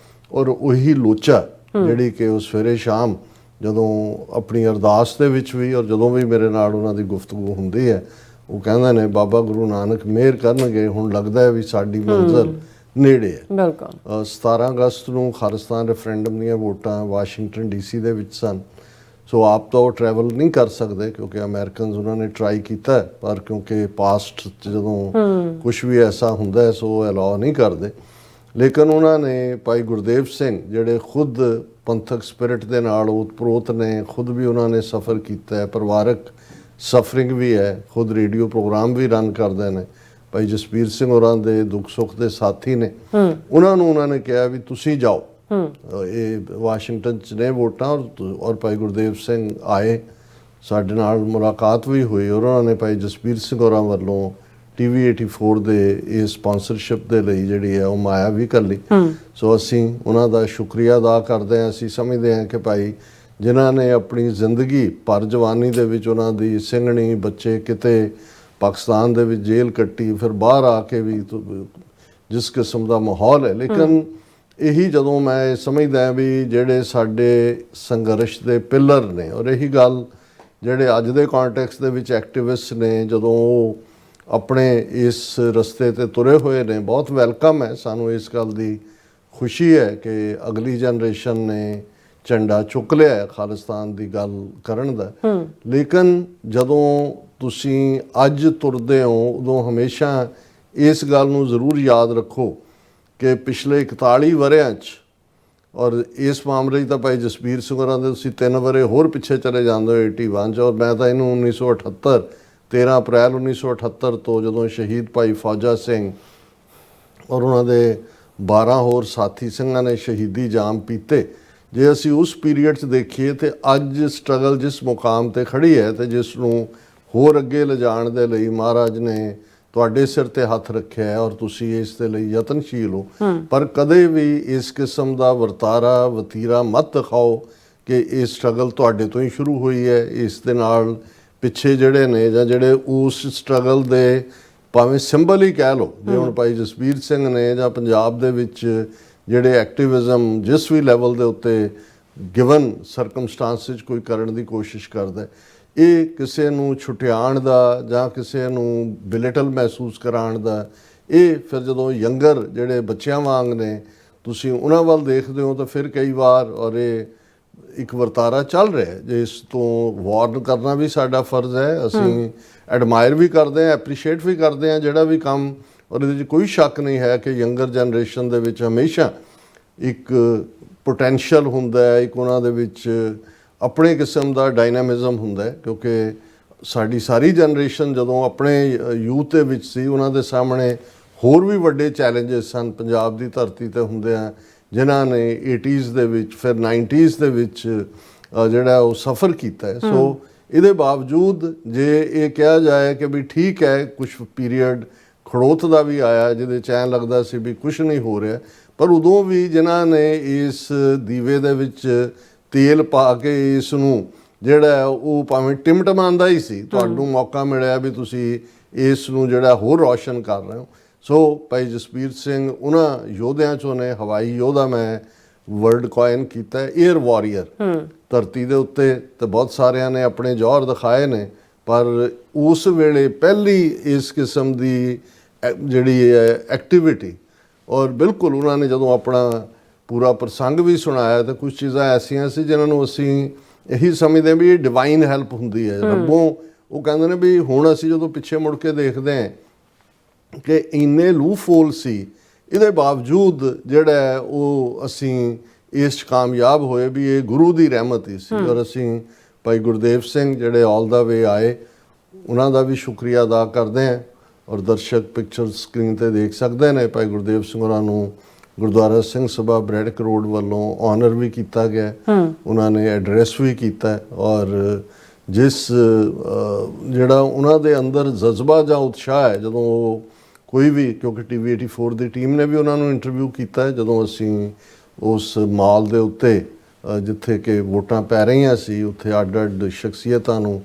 ਔਰ ਉਹੀ ਲੋਚਾ ਜਿਹੜੀ ਕਿ ਉਹ ਸਵੇਰੇ ਸ਼ਾਮ ਜਦੋਂ ਆਪਣੀ ਅਰਦਾਸ ਦੇ ਵਿੱਚ ਵੀ ਔਰ ਜਦੋਂ ਵੀ ਮੇਰੇ ਨਾਲ ਉਹਨਾਂ ਦੀ ਗੁਫ਼ਤਗੂ ਹੁੰਦੀ ਹੈ, ਉਹ ਕਹਿੰਦੇ ਨੇ ਬਾਬਾ ਗੁਰੂ ਨਾਨਕ ਮਿਹਰ ਕਰਨਗੇ, ਹੁਣ ਲੱਗਦਾ ਹੈ ਵੀ ਸਾਡੀ ਮੰਜ਼ਿਲ ਨੇੜੇ ਹੈ। ਬਿਲਕੁਲ। 17 ਅਗਸਤ ਨੂੰ ਖਾਲਿਸਤਾਨ ਰੈਫਰੈਂਡਮ ਦੀਆਂ ਵੋਟਾਂ ਵਾਸ਼ਿੰਗਟਨ DC ਦੇ ਵਿੱਚ ਸਨ। ਸੋ ਆਪ ਤਾਂ ਉਹ ਟਰੈਵਲ ਨਹੀਂ ਕਰ ਸਕਦੇ ਕਿਉਂਕਿ ਅਮਰੀਕਨਸ ਉਹਨਾਂ ਨੇ ਟਰਾਈ ਕੀਤਾ, ਪਰ ਕਿਉਂਕਿ ਪਾਸਟ ਜਦੋਂ ਕੁਝ ਵੀ ਐਸਾ ਹੁੰਦਾ ਸੋ ਅਲਾਉ ਨਹੀਂ ਕਰਦੇ। ਲੇਕਿਨ ਉਹਨਾਂ ਨੇ ਭਾਈ ਗੁਰਦੇਵ ਸਿੰਘ, ਜਿਹੜੇ ਖੁਦ ਪੰਥਕ ਸਪਿਰਿਟ ਦੇ ਨਾਲ ਉਤਪ੍ਰੋਤ ਨੇ, ਖੁਦ ਵੀ ਉਹਨਾਂ ਨੇ ਸਫ਼ਰ ਕੀਤਾ ਹੈ, ਪਰਿਵਾਰਕ ਸਫਰਿੰਗ ਵੀ ਹੈ, ਖੁਦ ਰੇਡੀਓ ਪ੍ਰੋਗਰਾਮ ਵੀ ਰਨ ਕਰਦੇ ਨੇ। ਭਾਈ ਜਸਪੀਰ ਸਿੰਘ ਹੋਰਾਂ ਦੇ ਦੁੱਖ ਸੁੱਖ ਦੇ ਸਾਥੀ ਨੇ। ਉਹਨਾਂ ਨੇ ਕਿਹਾ ਵੀ ਤੁਸੀਂ ਜਾਓ, ਇਹ ਵਾਸ਼ਿੰਗਟਨ 'ਚ ਨੇ ਵੋਟਾਂ, ਔਰ ਭਾਈ ਗੁਰਦੇਵ ਸਿੰਘ ਆਏ, ਸਾਡੇ ਨਾਲ ਮੁਲਾਕਾਤ ਵੀ ਹੋਈ ਔਰ ਉਹਨਾਂ ਨੇ ਭਾਈ ਜਸਪੀਰ ਸਿੰਘ ਹੋਰਾਂ ਵੱਲੋਂ TV 84 ਦੇ ਇਹ ਸਪਾਂਸਰਸ਼ਿਪ ਦੇ ਲਈ ਜਿਹੜੀ ਹੈ ਉਹ ਮਾਇਆ ਵੀ ਕਰ ਲਈ। ਸੋ ਅਸੀਂ ਉਹਨਾਂ ਦਾ ਸ਼ੁਕਰੀਆ ਅਦਾ ਕਰਦੇ ਹਾਂ। ਅਸੀਂ ਸਮਝਦੇ ਹਾਂ ਕਿ ਭਾਈ ਜਿਨ੍ਹਾਂ ਨੇ ਆਪਣੀ ਜ਼ਿੰਦਗੀ ਭਰ ਜਵਾਨੀ ਦੇ ਵਿੱਚ ਉਹਨਾਂ ਦੀ ਸਿੰਘਣੀ, ਬੱਚੇ ਕਿਤੇ ਪਾਕਿਸਤਾਨ ਦੇ ਵਿੱਚ ਜੇਲ੍ਹ ਕੱਟੀ, ਫਿਰ ਬਾਹਰ ਆ ਕੇ ਵੀ ਜਿਸ ਕਿਸਮ ਦਾ ਮਾਹੌਲ ਹੈ, ਲੇਕਿਨ ਇਹੀ ਜਦੋਂ ਮੈਂ ਸਮਝਦਾ ਵੀ ਜਿਹੜੇ ਸਾਡੇ ਸੰਘਰਸ਼ ਦੇ ਪਿਲਰ ਨੇ, ਔਰ ਇਹੀ ਗੱਲ ਜਿਹੜੇ ਅੱਜ ਦੇ ਕੰਟੈਕਸਟ ਦੇ ਵਿੱਚ ਐਕਟਿਵਿਸਟ ਨੇ, ਜਦੋਂ ਉਹ ਆਪਣੇ ਇਸ ਰਸਤੇ ਤੇ ਤੁਰੇ ਹੋਏ ਨੇ, ਬਹੁਤ ਵੈਲਕਮ ਹੈ। ਸਾਨੂੰ ਇਸ ਗੱਲ ਦੀ ਖੁਸ਼ੀ ਹੈ ਕਿ ਅਗਲੀ ਜਨਰੇਸ਼ਨ ਨੇ ਝੰਡਾ ਚੁੱਕ ਲਿਆ ਹੈ ਖਾਲਿਸਤਾਨ ਦੀ ਗੱਲ ਕਰਨ ਦਾ। ਲੇਕਿਨ ਜਦੋਂ ਤੁਸੀਂ ਅੱਜ ਤੁਰਦੇ ਹੋ ਉਦੋਂ ਹਮੇਸ਼ਾ ਇਸ ਗੱਲ ਨੂੰ ਜ਼ਰੂਰ ਯਾਦ ਰੱਖੋ ਕਿ ਪਿਛਲੇ 41 ਵਰ੍ਹਿਆਂ 'ਚ, ਔਰ ਇਸ ਮਾਮਲੇ 'ਚ ਤਾਂ ਭਾਈ ਜਸਬੀਰ ਸਿੰਘ ਹੋਰਾਂ ਦੇ ਤੁਸੀਂ 3 ਵਰ੍ਹੇ ਹੋਰ ਪਿੱਛੇ ਚਲੇ ਜਾਂਦੇ ਹੋ 81 'ਚ, ਔਰ ਮੈਂ ਤਾਂ ਇਹਨੂੰ 1978 13 ਅਪ੍ਰੈਲ 1978 ਤੋਂ ਜਦੋਂ ਸ਼ਹੀਦ ਭਾਈ ਫੌਜਾ ਸਿੰਘ ਔਰ ਉਹਨਾਂ ਦੇ 12 ਹੋਰ ਸਾਥੀ ਸਿੰਘਾਂ ਨੇ ਸ਼ਹੀਦੀ ਜਾਮ ਪੀਤੇ, ਜੇ ਅਸੀਂ ਉਸ ਪੀਰੀਅਡ 'ਚ ਦੇਖੀਏ ਤੇ ਅੱਜ ਸਟਰਗਲ ਜਿਸ ਮੁਕਾਮ ਤੇ ਖੜੀ ਹੈ ਤੇ ਜਿਸ ਨੂੰ ਹੋਰ ਅੱਗੇ ਲਿਜਾਣ ਦੇ ਲਈ ਮਹਾਰਾਜ ਨੇ ਤੁਹਾਡੇ ਸਿਰ ਤੇ ਹੱਥ ਰੱਖਿਆ ਹੈ ਔਰ ਤੁਸੀਂ ਇਸ ਦੇ ਲਈ ਯਤਨਸ਼ੀਲ ਹੋ, ਪਰ ਕਦੇ ਵੀ ਇਸ ਕਿਸਮ ਦਾ ਵਰਤਾਰਾ ਵਤੀਰਾ ਮਤ ਦਿਖਾਓ ਕਿ ਇਹ ਸਟਰਗਲ ਤੁਹਾਡੇ ਤੋਂ ਹੀ ਸ਼ੁਰੂ ਹੋਈ ਹੈ। ਇਸ ਦੇ ਨਾਲ ਪਿੱਛੇ ਜਿਹੜੇ ਨੇ ਜਾਂ ਜਿਹੜੇ ਉਸ ਸਟਰਗਲ ਦੇ ਭਾਵੇਂ ਸਿੰਬਲ ਹੀ ਕਹਿ ਲਓ। ਜੇ ਹੁਣ ਭਾਈ ਜਸਬੀਰ ਸਿੰਘ ਨੇ ਜਾਂ ਪੰਜਾਬ ਦੇ ਵਿੱਚ ਜਿਹੜੇ ਐਕਟਿਵਿਜ਼ਮ ਜਿਸ ਵੀ ਲੈਵਲ ਦੇ ਉੱਤੇ ਗਿਵਨ ਸਰਕਮਸਟਾਂਸਿਸ ਕੋਈ ਕਰਨ ਦੀ ਕੋਸ਼ਿਸ਼ ਕਰਦਾ, ਇਹ ਕਿਸੇ ਨੂੰ ਛੁਟਿਆਉਣ ਦਾ ਜਾਂ ਕਿਸੇ ਨੂੰ ਬਿਲਿਟਲ ਮਹਿਸੂਸ ਕਰਾਉਣ ਦਾ, ਇਹ ਫਿਰ ਜਦੋਂ ਯੰਗਰ ਜਿਹੜੇ ਬੱਚਿਆਂ ਵਾਂਗ ਨੇ ਤੁਸੀਂ ਉਹਨਾਂ ਵੱਲ ਦੇਖਦੇ ਹੋ ਤਾਂ ਫਿਰ ਕਈ ਵਾਰ ਔਰ ਇਹ ਇੱਕ ਵਰਤਾਰਾ ਚੱਲ ਰਿਹਾ ਜਿਸ ਤੋਂ ਵਾਰਨ ਕਰਨਾ ਵੀ ਸਾਡਾ ਫਰਜ਼ ਹੈ। ਅਸੀਂ ਐਡਮਾਇਰ ਵੀ ਕਰਦੇ ਹਾਂ, ਐਪਰੀਸ਼ੀਏਟ ਵੀ ਕਰਦੇ ਹਾਂ ਜਿਹੜਾ ਵੀ ਕੰਮ, ਔਰ ਇਹਦੇ 'ਚ ਕੋਈ ਸ਼ੱਕ ਨਹੀਂ ਹੈ ਕਿ ਯੰਗਰ ਜਨਰੇਸ਼ਨ ਦੇ ਵਿੱਚ ਹਮੇਸ਼ਾ ਇੱਕ ਪੋਟੈਂਸ਼ੀਅਲ ਹੁੰਦਾ ਹੈ, ਇੱਕ ਉਹਨਾਂ ਦੇ ਵਿੱਚ ਆਪਣੇ ਕਿਸਮ ਦਾ ਡਾਇਨਾਮਿਜ਼ਮ ਹੁੰਦਾ ਹੈ। ਕਿਉਂਕਿ ਸਾਡੀ ਸਾਰੀ ਜਨਰੇਸ਼ਨ ਜਦੋਂ ਆਪਣੇ ਯੂਥ ਦੇ ਵਿੱਚ ਸੀ, ਉਹਨਾਂ ਦੇ ਸਾਹਮਣੇ ਹੋਰ ਵੀ ਵੱਡੇ ਚੈਲੰਜਸ ਸਨ ਪੰਜਾਬ ਦੀ ਧਰਤੀ ਤੇ ਹੁੰਦੇ ਆ, ਜਿਨ੍ਹਾਂ ਨੇ 80s ਦੇ ਵਿੱਚ ਫਿਰ 90s ਦੇ ਵਿੱਚ ਜਿਹੜਾ ਉਹ ਸਫ਼ਰ ਕੀਤਾ ਹੈ। ਸੋ ਇਹਦੇ ਬਾਵਜੂਦ ਜੇ ਇਹ ਕਿਹਾ ਜਾਏ ਕਿ ਵੀ ਠੀਕ ਹੈ ਕੁਝ ਪੀਰੀਅਡ ਖੜੋਤ ਦਾ ਵੀ ਆਇਆ ਜਿਹਦੇ 'ਚ ਐਂ ਲੱਗਦਾ ਸੀ ਵੀ ਕੁਝ ਨਹੀਂ ਹੋ ਰਿਹਾ, ਪਰ ਉਦੋਂ ਵੀ ਜਿਨ੍ਹਾਂ ਨੇ ਇਸ ਦੀਵੇ ਦੇ ਵਿੱਚ ਤੇਲ ਪਾ ਕੇ ਇਸ ਨੂੰ ਜਿਹੜਾ ਉਹ ਭਾਵੇਂ ਟਿਮਟਮਾਉਂਦਾ ਹੀ ਸੀ, ਤੁਹਾਨੂੰ ਮੌਕਾ ਮਿਲਿਆ ਵੀ ਤੁਸੀਂ ਇਸ ਨੂੰ ਜਿਹੜਾ ਹੋਰ ਰੌਸ਼ਨ ਕਰ ਰਹੇ ਹੋ। ਸੋ ਭਾਈ ਜਸਬੀਰ ਸਿੰਘ ਉਹਨਾਂ ਯੋਧਿਆਂ 'ਚੋਂ ਨੇ, ਹਵਾਈ ਯੋਧਾ ਮੈਂ ਵਰਡ ਕੋਇਨ ਕੀਤਾ, ਏਅਰ ਵਾਰੀਅਰ। ਧਰਤੀ ਦੇ ਉੱਤੇ ਤਾਂ ਬਹੁਤ ਸਾਰਿਆਂ ਨੇ ਆਪਣੇ ਜੌਹਰ ਦਿਖਾਏ ਨੇ, ਪਰ ਉਸ ਵੇਲੇ ਪਹਿਲੀ ਇਸ ਕਿਸਮ ਦੀ ਜਿਹੜੀ ਐਕਟੀਵਿਟੀ, ਔਰ ਬਿਲਕੁਲ ਉਹਨਾਂ ਨੇ ਜਦੋਂ ਆਪਣਾ ਪੂਰਾ ਪ੍ਰਸੰਗ ਵੀ ਸੁਣਾਇਆ ਤਾਂ ਕੁਝ ਚੀਜ਼ਾਂ ਐਸੀਆਂ ਸੀ ਜਿਨ੍ਹਾਂ ਨੂੰ ਅਸੀਂ ਇਹੀ ਸਮਝਦੇ ਵੀ ਇਹ ਡਿਵਾਈਨ ਹੈਲਪ ਹੁੰਦੀ ਹੈ ਰੱਬੋਂ। ਉਹ ਕਹਿੰਦੇ ਨੇ ਵੀ ਹੁਣ ਅਸੀਂ ਜਦੋਂ ਪਿੱਛੇ ਮੁੜ ਕੇ ਦੇਖਦੇ ਹਾਂ ਕਿ ਇੰਨੇ ਲੂਫੋਲ ਸੀ, ਇਹਦੇ ਬਾਵਜੂਦ ਜਿਹੜਾ ਉਹ ਅਸੀਂ ਇਸ 'ਚ ਕਾਮਯਾਬ ਹੋਏ ਵੀ ਇਹ ਗੁਰੂ ਦੀ ਰਹਿਮਤ ਹੀ ਸੀ। ਔਰ ਅਸੀਂ ਭਾਈ ਗੁਰਦੇਵ ਸਿੰਘ ਜਿਹੜੇ ਆਲ ਦਾ ਵੇ ਆਏ, ਉਹਨਾਂ ਦਾ ਵੀ ਸ਼ੁਕਰੀਆ ਅਦਾ ਕਰਦੇ ਹਾਂ। ਔਰ ਦਰਸ਼ਕ ਪਿਕਚਰ ਸਕਰੀਨ ਤੇ ਦੇਖ ਸਕਦੇ ਨੇ ਭਾਈ ਗੁਰਦੇਵ ਸਿੰਘ ਹੋਰਾਂ ਨੂੰ ਗੁਰਦੁਆਰਾ ਸਿੰਘ ਸਭਾ ਬ੍ਰੈਡਕ ਰੋਡ ਵੱਲੋਂ ਆਨਰ ਵੀ ਕੀਤਾ ਗਿਆ, ਉਹਨਾਂ ਨੇ ਐਡਰੈਸ ਵੀ ਕੀਤਾ। ਔਰ ਜਿਸ ਜਿਹੜਾ ਉਹਨਾਂ ਦੇ ਅੰਦਰ ਜਜ਼ਬਾ ਜਾਂ ਉਤਸ਼ਾਹ ਹੈ, ਜਦੋਂ ਉਹ ਕੋਈ ਵੀ, ਕਿਉਂਕਿ TV 84 ਦੀ ਟੀਮ ਨੇ ਵੀ ਉਹਨਾਂ ਨੂੰ ਇੰਟਰਵਿਊ ਕੀਤਾ ਜਦੋਂ ਅਸੀਂ ਉਸ ਮਾਲ ਦੇ ਉੱਤੇ ਜਿੱਥੇ ਕਿ ਵੋਟਾਂ ਪੈ ਰਹੀਆਂ ਸੀ, ਉੱਥੇ ਅੱਡ-ਅੱਡ ਸ਼ਖਸੀਅਤਾਂ ਨੂੰ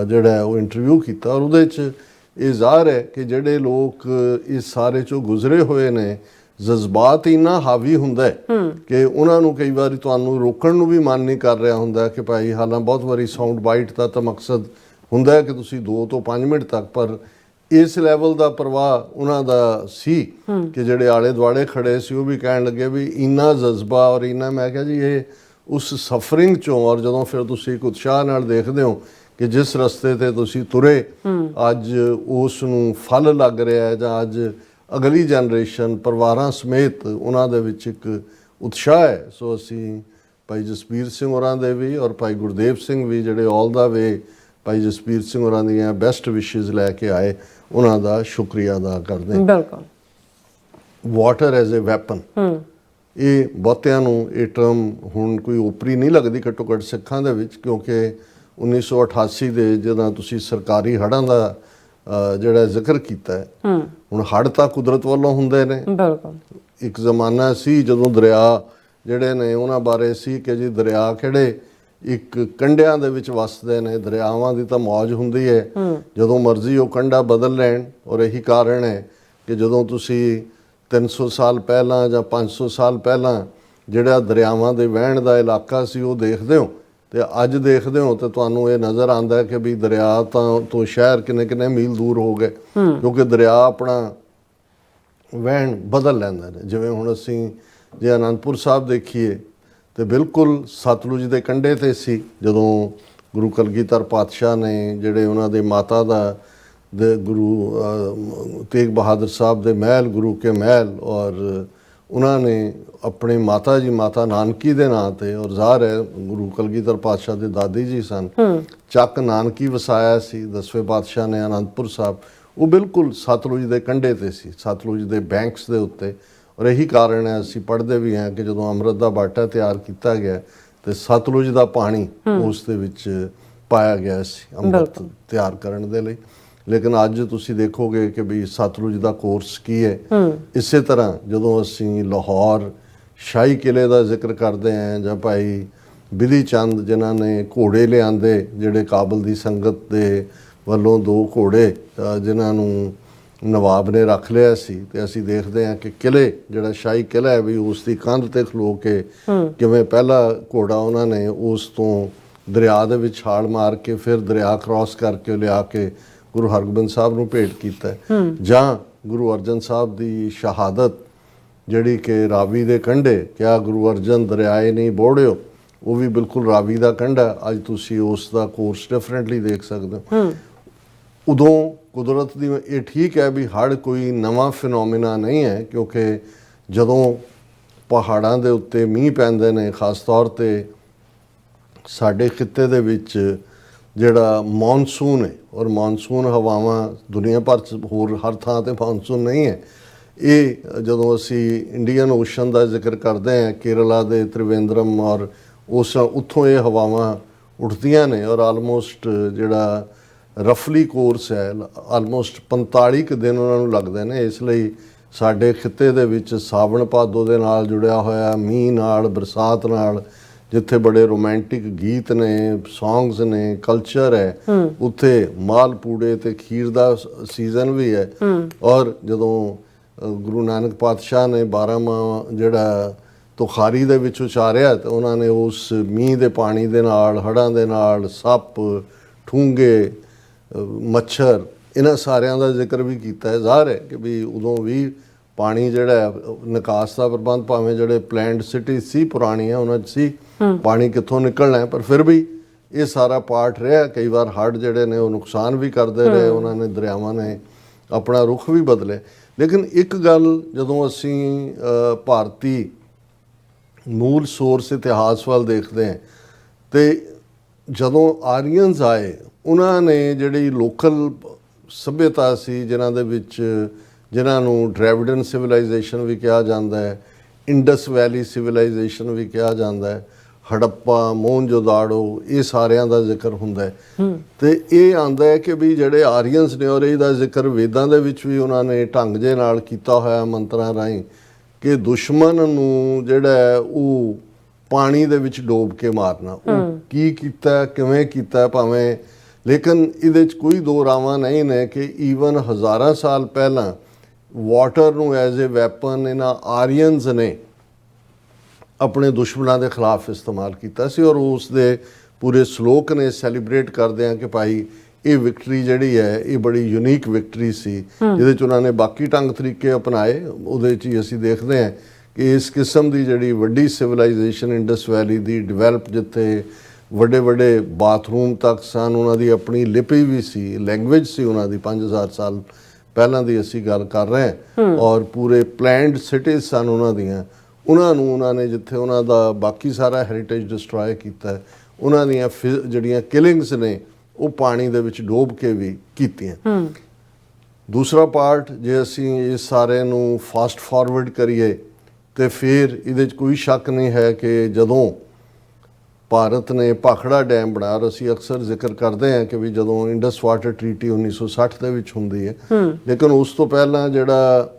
ਜਿਹੜਾ ਉਹ ਇੰਟਰਵਿਊ ਕੀਤਾ। ਔਰ ਉਹਦੇ 'ਚ ਇਹ ਜ਼ਾਹਰ ਹੈ ਕਿ ਜਿਹੜੇ ਲੋਕ ਇਸ ਸਾਰੇ 'ਚੋਂ ਗੁਜ਼ਰੇ ਹੋਏ ਨੇ, ਜਜ਼ਬਾਤ ਇੰਨਾ ਹਾਵੀ ਹੁੰਦਾ ਹੈ ਕਿ ਉਹਨਾਂ ਨੂੰ ਕਈ ਵਾਰੀ ਤੁਹਾਨੂੰ ਰੋਕਣ ਨੂੰ ਵੀ ਮਨ ਨਹੀਂ ਕਰ ਰਿਹਾ ਹੁੰਦਾ ਕਿ ਭਾਈ, ਹਾਲਾਂ ਬਹੁਤ ਵਾਰੀ ਸਾਊਂਡ ਬਾਈਟ ਦਾ ਤਾਂ ਮਕਸਦ ਹੁੰਦਾ ਹੈ ਕਿ ਤੁਸੀਂ 2 ਤੋਂ 5 ਮਿੰਟ ਤੱਕ, ਪਰ ਇਸ ਲੈਵਲ ਦਾ ਪ੍ਰਵਾਹ ਉਹਨਾਂ ਦਾ ਸੀ ਕਿ ਜਿਹੜੇ ਆਲੇ ਦੁਆਲੇ ਖੜੇ ਸੀ ਉਹ ਵੀ ਕਹਿਣ ਲੱਗੇ ਵੀ ਇੰਨਾ ਜਜ਼ਬਾ ਔਰ ਇੰਨਾ, ਮੈਂ ਕਿਹਾ ਜੀ ਇਹ ਉਸ ਸਫਰਿੰਗ 'ਚੋਂ, ਔਰ ਜਦੋਂ ਫਿਰ ਤੁਸੀਂ ਇੱਕ ਉਤਸ਼ਾਹ ਨਾਲ ਦੇਖਦੇ ਹੋ ਕਿ ਜਿਸ ਰਸਤੇ ਤੇ ਤੁਸੀਂ ਤੁਰੇ ਅੱਜ ਉਸ ਨੂੰ ਫਲ ਲੱਗ ਰਿਹਾ ਹੈ, ਜਾਂ ਅੱਜ ਅਗਲੀ ਜਨਰੇਸ਼ਨ ਪਰਿਵਾਰਾਂ ਸਮੇਤ ਉਹਨਾਂ ਦੇ ਵਿੱਚ ਇੱਕ ਉਤਸ਼ਾਹ ਹੈ। ਸੋ ਅਸੀਂ ਭਾਈ ਜਸਬੀਰ ਸਿੰਘ ਹੋਰਾਂ ਦੇ ਵੀ ਔਰ ਭਾਈ ਗੁਰਦੇਵ ਸਿੰਘ ਵੀ ਜਿਹੜੇ ਆਲ ਦਾ ਵੇ ਭਾਈ ਜਸਬੀਰ ਸਿੰਘ ਹੋਰਾਂ ਦੀਆਂ ਬੈਸਟ ਵਿਸ਼ੇਸ ਲੈ ਕੇ ਆਏ, ਉਹਨਾਂ ਦਾ ਸ਼ੁਕਰੀਆ ਅਦਾ ਕਰਦੇ ਹਾਂ। ਬਿਲਕੁਲ। ਵਾਟਰ ਐਜ਼ ਅ ਵੈਪਨ, ਇਹ ਬਹੁਤਿਆਂ ਨੂੰ ਇਹ ਟਰਮ ਹੁਣ ਕੋਈ ਓਪਰੀ ਨਹੀਂ ਲੱਗਦੀ, ਘੱਟੋ ਘੱਟ ਸਿੱਖਾਂ ਦੇ ਵਿੱਚ, ਕਿਉਂਕਿ 1988 ਦੇ ਜਦੋਂ ਤੁਸੀਂ ਸਰਕਾਰੀ ਹੜ੍ਹਾਂ ਦਾ ਜਿਹੜਾ ਜ਼ਿਕਰ ਕੀਤਾ ਹੈ, ਹੁਣ ਹੜ੍ਹ ਤਾਂ ਕੁਦਰਤ ਵੱਲੋਂ ਹੁੰਦੇ ਨੇ। ਬਿਲਕੁਲ। ਇੱਕ ਜ਼ਮਾਨਾ ਸੀ ਜਦੋਂ ਦਰਿਆ ਜਿਹੜੇ ਨੇ ਉਹਨਾਂ ਬਾਰੇ ਸੀ ਕਿ ਜੀ ਦਰਿਆ ਕਿਹੜੇ ਇੱਕ ਕੰਢਿਆਂ ਦੇ ਵਿੱਚ ਵਸਦੇ ਨੇ, ਦਰਿਆਵਾਂ ਦੀ ਤਾਂ ਮੌਜ ਹੁੰਦੀ ਹੈ, ਜਦੋਂ ਮਰਜ਼ੀ ਉਹ ਕੰਢਾ ਬਦਲ ਲੈਣ। ਔਰ ਇਹੀ ਕਾਰਨ ਹੈ ਕਿ ਜਦੋਂ ਤੁਸੀਂ 300 ਸਾਲ ਪਹਿਲਾਂ ਜਾਂ 500 ਸਾਲ ਪਹਿਲਾਂ ਜਿਹੜਾ ਦਰਿਆਵਾਂ ਦੇ ਵਹਿਣ ਦਾ ਇਲਾਕਾ ਸੀ ਉਹ ਦੇਖਦੇ ਹੋ, ਤੇ ਅੱਜ ਦੇਖਦੇ ਹੋ ਤਾਂ ਤੁਹਾਨੂੰ ਇਹ ਨਜ਼ਰ ਆਉਂਦਾ ਕਿ ਵੀ ਦਰਿਆ ਤੋਂ ਸ਼ਹਿਰ ਕਿੰਨੇ ਮੀਲ ਦੂਰ ਹੋ ਗਏ, ਕਿਉਂਕਿ ਦਰਿਆ ਆਪਣਾ ਵਹਿਣ ਬਦਲ ਲੈਂਦੇ ਨੇ। ਜਿਵੇਂ ਹੁਣ ਅਸੀਂ ਜੇ ਅਨੰਦਪੁਰ ਸਾਹਿਬ ਦੇਖੀਏ ਤੇ ਬਿਲਕੁਲ ਸਤਲੁਜ ਦੇ ਕੰਢੇ ਤੇ ਸੀ, ਜਦੋਂ ਗੁਰੂ ਕਲਗੀਧਰ ਪਾਤਸ਼ਾਹ ਨੇ ਜਿਹੜੇ ਉਹਨਾਂ ਦੇ ਮਾਤਾ ਦਾ ਗੁਰੂ ਤੇਗ ਬਹਾਦਰ ਸਾਹਿਬ ਦੇ ਮਹਿਲ, ਗੁਰੂ ਕੇ ਮਹਿਲ, ਔਰ ਉਹਨਾਂ ਨੇ ਆਪਣੇ ਮਾਤਾ ਜੀ ਮਾਤਾ ਨਾਨਕੀ ਦੇ ਨਾਂ ਤੇ, ਔਰ ਜ਼ਾਹਰ ਹੈ ਗੁਰੂ ਕਲਗੀਧਰ ਪਾਤਸ਼ਾਹ ਦੇ ਦਾਦੀ ਜੀ ਸਨ, ਚੱਕ ਨਾਨਕੀ ਵਸਾਇਆ ਸੀ 10ਵੇਂ ਪਾਤਸ਼ਾਹ ਨੇ ਅਨੰਦਪੁਰ ਸਾਹਿਬ, ਉਹ ਬਿਲਕੁਲ ਸਤਲੁਜ ਦੇ ਕੰਢੇ ਤੇ ਸੀ, ਸਤਲੁਜ ਦੇ ਬੈਂਕਸ ਦੇ ਉੱਤੇ। ਔਰ ਇਹੀ ਕਾਰਨ ਹੈ ਅਸੀਂ ਪੜ੍ਹਦੇ ਵੀ ਹਾਂ ਕਿ ਜਦੋਂ ਅੰਮ੍ਰਿਤ ਦਾ ਬਾਟਾ ਤਿਆਰ ਕੀਤਾ ਗਿਆ ਤੇ ਸਤਲੁਜ ਦਾ ਪਾਣੀ ਉਸ ਦੇ ਵਿੱਚ ਪਾਇਆ ਗਿਆ ਸੀ ਅੰਮ੍ਰਿਤ ਤਿਆਰ ਕਰਨ ਦੇ ਲਈ। ਲੇਕਿਨ ਅੱਜ ਤੁਸੀਂ ਦੇਖੋਗੇ ਕਿ ਵੀ ਸਤਲੁਜ ਦਾ ਕੋਰਸ ਕੀ ਹੈ। ਇਸੇ ਤਰ੍ਹਾਂ ਜਦੋਂ ਅਸੀਂ ਲਾਹੌਰ ਸ਼ਾਹੀ ਕਿਲੇ ਦਾ ਜ਼ਿਕਰ ਕਰਦੇ ਹਾਂ, ਜਾਂ ਭਾਈ ਬਿਧੀ ਚੰਦ ਜਿਨ੍ਹਾਂ ਨੇ ਘੋੜੇ ਲਿਆਂਦੇ, ਜਿਹੜੇ ਕਾਬਲ ਦੀ ਸੰਗਤ ਦੇ ਵੱਲੋਂ 2 ਘੋੜੇ ਜਿਨ੍ਹਾਂ ਨੂੰ ਨਵਾਬ ਨੇ ਰੱਖ ਲਿਆ ਸੀ। ਤੇ ਅਸੀਂ ਦੇਖਦੇ ਹਾਂ ਕਿ ਕਿਲੇ ਜਿਹੜਾ ਸ਼ਾਹੀ ਕਿਲਾ ਹੈ ਵੀ ਉਸ ਦੀ ਕੰਧ ਤੇ ਖਲੋ ਕੇ ਕਿਵੇਂ ਪਹਿਲਾ ਘੋੜਾ ਉਹਨਾਂ ਨੇ ਉਸ ਤੋਂ ਦਰਿਆ ਦੇ ਵਿੱਚ ਛਾਲ ਮਾਰ ਕੇ ਫਿਰ ਦਰਿਆ ਕ੍ਰਾਸ ਕਰਕੇ ਲਿਆ ਕੇ ਗੁਰੂ ਹਰਗੋਬਿੰਦ ਸਾਹਿਬ ਨੂੰ ਭੇਟ ਕੀਤਾ। ਜਾਂ ਗੁਰੂ ਅਰਜਨ ਸਾਹਿਬ ਦੀ ਸ਼ਹਾਦਤ ਜਿਹੜੀ ਕਿ ਰਾਵੀ ਦੇ ਕੰਢੇ ਕਿਹਾ ਗੁਰੂ ਅਰਜਨ ਦਰਿਆਏ ਨਹੀਂ ਬੋੜਿਓ, ਉਹ ਵੀ ਬਿਲਕੁਲ ਰਾਵੀ ਦਾ ਕੰਢਾ। ਅੱਜ ਤੁਸੀਂ ਉਸ ਦਾ ਕੋਰਸ ਡਿਫਰੈਂਟਲੀ ਦੇਖ ਸਕਦੇ ਹੋ। ਉਦੋਂ ਕੁਦਰਤ ਦੀ ਇਹ ਠੀਕ ਹੈ ਵੀ ਹੜ੍ਹ ਕੋਈ ਨਵਾਂ ਫਿਨੋਮੀਨਾ ਨਹੀਂ ਹੈ, ਕਿਉਂਕਿ ਜਦੋਂ ਪਹਾੜਾਂ ਦੇ ਉੱਤੇ ਮੀਂਹ ਪੈਂਦੇ ਨੇ, ਖਾਸ ਤੌਰ 'ਤੇ ਸਾਡੇ ਖਿੱਤੇ ਦੇ ਵਿੱਚ ਜਿਹੜਾ ਮੌਨਸੂਨ ਹੈ, ਔਰ ਮੌਨਸੂਨ ਹਵਾਵਾਂ ਦੁਨੀਆ ਭਰ 'ਚ ਹੋਰ ਹਰ ਥਾਂ 'ਤੇ ਮੌਨਸੂਨ ਨਹੀਂ ਹੈ। ਇਹ ਜਦੋਂ ਅਸੀਂ ਇੰਡੀਅਨ ਓਸ਼ਨ ਦਾ ਜ਼ਿਕਰ ਕਰਦੇ ਹਾਂ, ਕੇਰਲਾ ਦੇ ਤ੍ਰਿਵੇਂਦਰਮ ਔਰ ਉਸ ਉੱਥੋਂ ਇਹ ਹਵਾਵਾਂ ਉੱਠਦੀਆਂ ਨੇ ਔਰ ਆਲਮੋਸਟ ਜਿਹੜਾ ਰਫਲੀ ਕੋਰਸ ਹੈ ਆਲਮੋਸਟ 45 ਕੁ ਦਿਨ ਉਹਨਾਂ ਨੂੰ ਲੱਗਦੇ ਨੇ। ਇਸ ਲਈ ਸਾਡੇ ਖਿੱਤੇ ਦੇ ਵਿੱਚ ਸਾਵਣ ਭਾਦੋ ਦੇ ਨਾਲ ਜੁੜਿਆ ਹੋਇਆ ਮੀਂਹ ਨਾਲ, ਬਰਸਾਤ ਨਾਲ, ਜਿੱਥੇ ਬੜੇ ਰੋਮਾਂਟਿਕ ਗੀਤ ਨੇ, ਸੌਂਗਸ ਨੇ, ਕਲਚਰ ਹੈ, ਉੱਥੇ ਮਾਲ ਪੂੜੇ ਤੇ ਖੀਰ ਦਾ ਸੀਜ਼ਨ ਵੀ ਹੈ। ਔਰ ਜਦੋਂ ਗੁਰੂ ਨਾਨਕ ਪਾਤਸ਼ਾਹ ਨੇ 12ਵਾਂ ਜਿਹੜਾ ਤੁਖਾਰੀ ਦੇ ਵਿੱਚ ਉਚਾਰਿਆ ਤੇ ਉਹਨਾਂ ਨੇ ਉਸ ਮੀਂਹ ਦੇ ਪਾਣੀ ਦੇ ਨਾਲ, ਹੜ੍ਹਾਂ ਦੇ ਨਾਲ, ਸੱਪ, ਠੂੰਗੇ, ਮੱਛਰ, ਇਹਨਾਂ ਸਾਰਿਆਂ ਦਾ ਜ਼ਿਕਰ ਵੀ ਕੀਤਾ ਹੈ। ਜ਼ਾਹਰ ਹੈ ਕਿ ਵੀ ਉਦੋਂ ਵੀ ਪਾਣੀ ਜਿਹੜਾ ਨਿਕਾਸ ਦਾ ਪ੍ਰਬੰਧ ਭਾਵੇਂ ਜਿਹੜੇ ਪਲੈਨਡ ਸਿਟੀ ਸੀ ਪੁਰਾਣੀਆਂ ਉਹਨਾਂ 'ਚ ਸੀ, ਪਾਣੀ ਕਿੱਥੋਂ ਨਿਕਲਣਾ ਹੈ, ਪਰ ਫਿਰ ਵੀ ਇਹ ਸਾਰਾ ਪਾਰਟ ਰਿਹਾ। ਕਈ ਵਾਰ ਹੜ੍ਹ ਜਿਹੜੇ ਨੇ ਉਹ ਨੁਕਸਾਨ ਵੀ ਕਰਦੇ ਰਹੇ, ਉਹਨਾਂ ਨੇ ਦਰਿਆਵਾਂ ਨੇ ਆਪਣਾ ਰੁਖ ਵੀ ਬਦਲੇ। ਲੇਕਿਨ ਇੱਕ ਗੱਲ ਜਦੋਂ ਅਸੀਂ ਭਾਰਤੀ ਮੂਲ ਸੋਰਸ ਇਤਿਹਾਸ ਵੱਲ ਦੇਖਦੇ ਹਾਂ ਤੇ ਜਦੋਂ ਆਰੀਅਨਸ ਆਏ, ਉਹਨਾਂ ਨੇ ਜਿਹੜੀ ਲੋਕਲ ਸੱਭਿਅਤਾ ਸੀ ਜਿਨ੍ਹਾਂ ਦੇ ਵਿੱਚ ਜਿਨ੍ਹਾਂ ਨੂੰ ਡਰੈਵਿਡਨ ਸਿਵਲਾਈਜੇਸ਼ਨ ਵੀ ਕਿਹਾ ਜਾਂਦਾ ਹੈ, ਇੰਡਸ ਵੈਲੀ ਸਿਵਲਾਈਜੇਸ਼ਨ ਵੀ ਕਿਹਾ ਜਾਂਦਾ ਹੈ, ਹੜੱਪਾ, ਮੋਹਨਜੋਦਾੜੋ, ਇਹ ਸਾਰਿਆਂ ਦਾ ਜ਼ਿਕਰ ਹੁੰਦਾ ਹੈ। ਤੇ ਇਹ ਆਉਂਦਾ ਹੈ ਕਿ ਵੀ ਜਿਹੜੇ ਆਰੀਅਨਸ ਨੇ, ਔਰ ਇਹਦਾ ਜ਼ਿਕਰ ਵੇਦਾਂ ਦੇ ਵਿੱਚ ਵੀ ਉਹਨਾਂ ਨੇ ਢੰਗ ਜੇ ਨਾਲ ਕੀਤਾ ਹੋਇਆ ਮੰਤਰਾਂ ਰਾਹੀਂ, ਕਿ ਦੁਸ਼ਮਣ ਨੂੰ ਜਿਹੜਾ ਹੈ ਉਹ ਪਾਣੀ ਦੇ ਵਿੱਚ ਡੋਬ ਕੇ ਮਾਰਨਾ। ਉਹ ਕੀ ਕੀਤਾ, ਕਿਵੇਂ ਕੀਤਾ ਭਾਵੇਂ, ਲੇਕਿਨ ਇਹਦੇ 'ਚ ਕੋਈ ਦੋ ਰਾਵਾਂ ਨਹੀਂ ਨੇ ਕਿ ਈਵਨ ਹਜ਼ਾਰਾਂ ਸਾਲ ਪਹਿਲਾਂ ਵਾਟਰ ਨੂੰ ਐਜ਼ ਏ ਵੈਪਨ ਇਹਨਾਂ ਆਰੀਅਨਸ ਨੇ ਆਪਣੇ ਦੁਸ਼ਮਣਾਂ ਦੇ ਖਿਲਾਫ ਇਸਤੇਮਾਲ ਕੀਤਾ ਸੀ। ਔਰ ਉਸ ਦੇ ਪੂਰੇ ਸ਼ਲੋਕ ਨੇ ਸੈਲੀਬ੍ਰੇਟ ਕਰਦੇ ਆ ਕਿ ਭਾਈ ਇਹ ਵਿਕਟਰੀ ਜਿਹੜੀ ਹੈ ਇਹ ਬੜੀ ਯੂਨੀਕ ਵਿਕਟਰੀ ਸੀ, ਜਿਹਦੇ 'ਚ ਉਹਨਾਂ ਨੇ ਬਾਕੀ ਢੰਗ ਤਰੀਕੇ ਅਪਣਾਏ। ਉਹਦੇ 'ਚ ਹੀ ਅਸੀਂ ਦੇਖਦੇ ਹਾਂ ਕਿ ਇਸ ਕਿਸਮ ਦੀ ਜਿਹੜੀ ਵੱਡੀ ਸਿਵਲਾਈਜੇਸ਼ਨ ਇੰਡਸ ਵੈਲੀ ਦੀ ਡਿਵੈਲਪ, ਜਿੱਥੇ ਵੱਡੇ ਵੱਡੇ ਬਾਥਰੂਮ ਤੱਕ ਸਨ, ਉਹਨਾਂ ਦੀ ਆਪਣੀ ਲਿਪੀ ਵੀ ਸੀ, ਲੈਂਗੁਏਜ ਸੀ ਉਹਨਾਂ ਦੀ, 5000 ਸਾਲ ਪਹਿਲਾਂ ਦੀ ਅਸੀਂ ਗੱਲ ਕਰ ਰਹੇ ਹਾਂ। ਔਰ ਪੂਰੇ ਪਲੈਨਡ ਸਿਟੀਜ਼ ਸਨ ਉਹਨਾਂ ਦੀਆਂ। ਉਹਨਾਂ ਨੇ ਜਿੱਥੇ ਉਹਨਾਂ ਦਾ ਬਾਕੀ ਸਾਰਾ ਹੈਰੀਟੇਜ ਡਿਸਟਰੋਏ ਕੀਤਾ, ਉਹਨਾਂ ਦੀਆਂ ਜਿਹੜੀਆਂ ਕਿਲਿੰਗਸ ਨੇ ਉਹ ਪਾਣੀ ਦੇ ਵਿੱਚ ਡੋਬ ਕੇ ਵੀ ਕੀਤੀਆਂ। ਦੂਸਰਾ ਪਾਰਟ, ਜੇ ਅਸੀਂ ਇਸ ਸਾਰੇ ਨੂੰ ਫਾਸਟ ਫਾਰਵਰਡ ਕਰੀਏ ਤੇ ਫਿਰ ਇਹਦੇ 'ਚ ਕੋਈ ਸ਼ੱਕ ਨਹੀਂ ਹੈ ਕਿ ਜਦੋਂ ਭਾਰਤ ਨੇ ਭਾਖੜਾ ਡੈਮ ਬਣਾਇਆ, ਔਰ ਅਸੀਂ ਅਕਸਰ ਜ਼ਿਕਰ ਕਰਦੇ ਹਾਂ ਕਿ ਵੀ ਜਦੋਂ ਇੰਡਸ ਵਾਟਰ ਟਰੀਟੀ 1960 ਦੇ ਵਿੱਚ ਹੁੰਦੀ ਹੈ, ਲੇਕਿਨ ਉਸ ਤੋਂ ਪਹਿਲਾਂ ਜਿਹੜਾ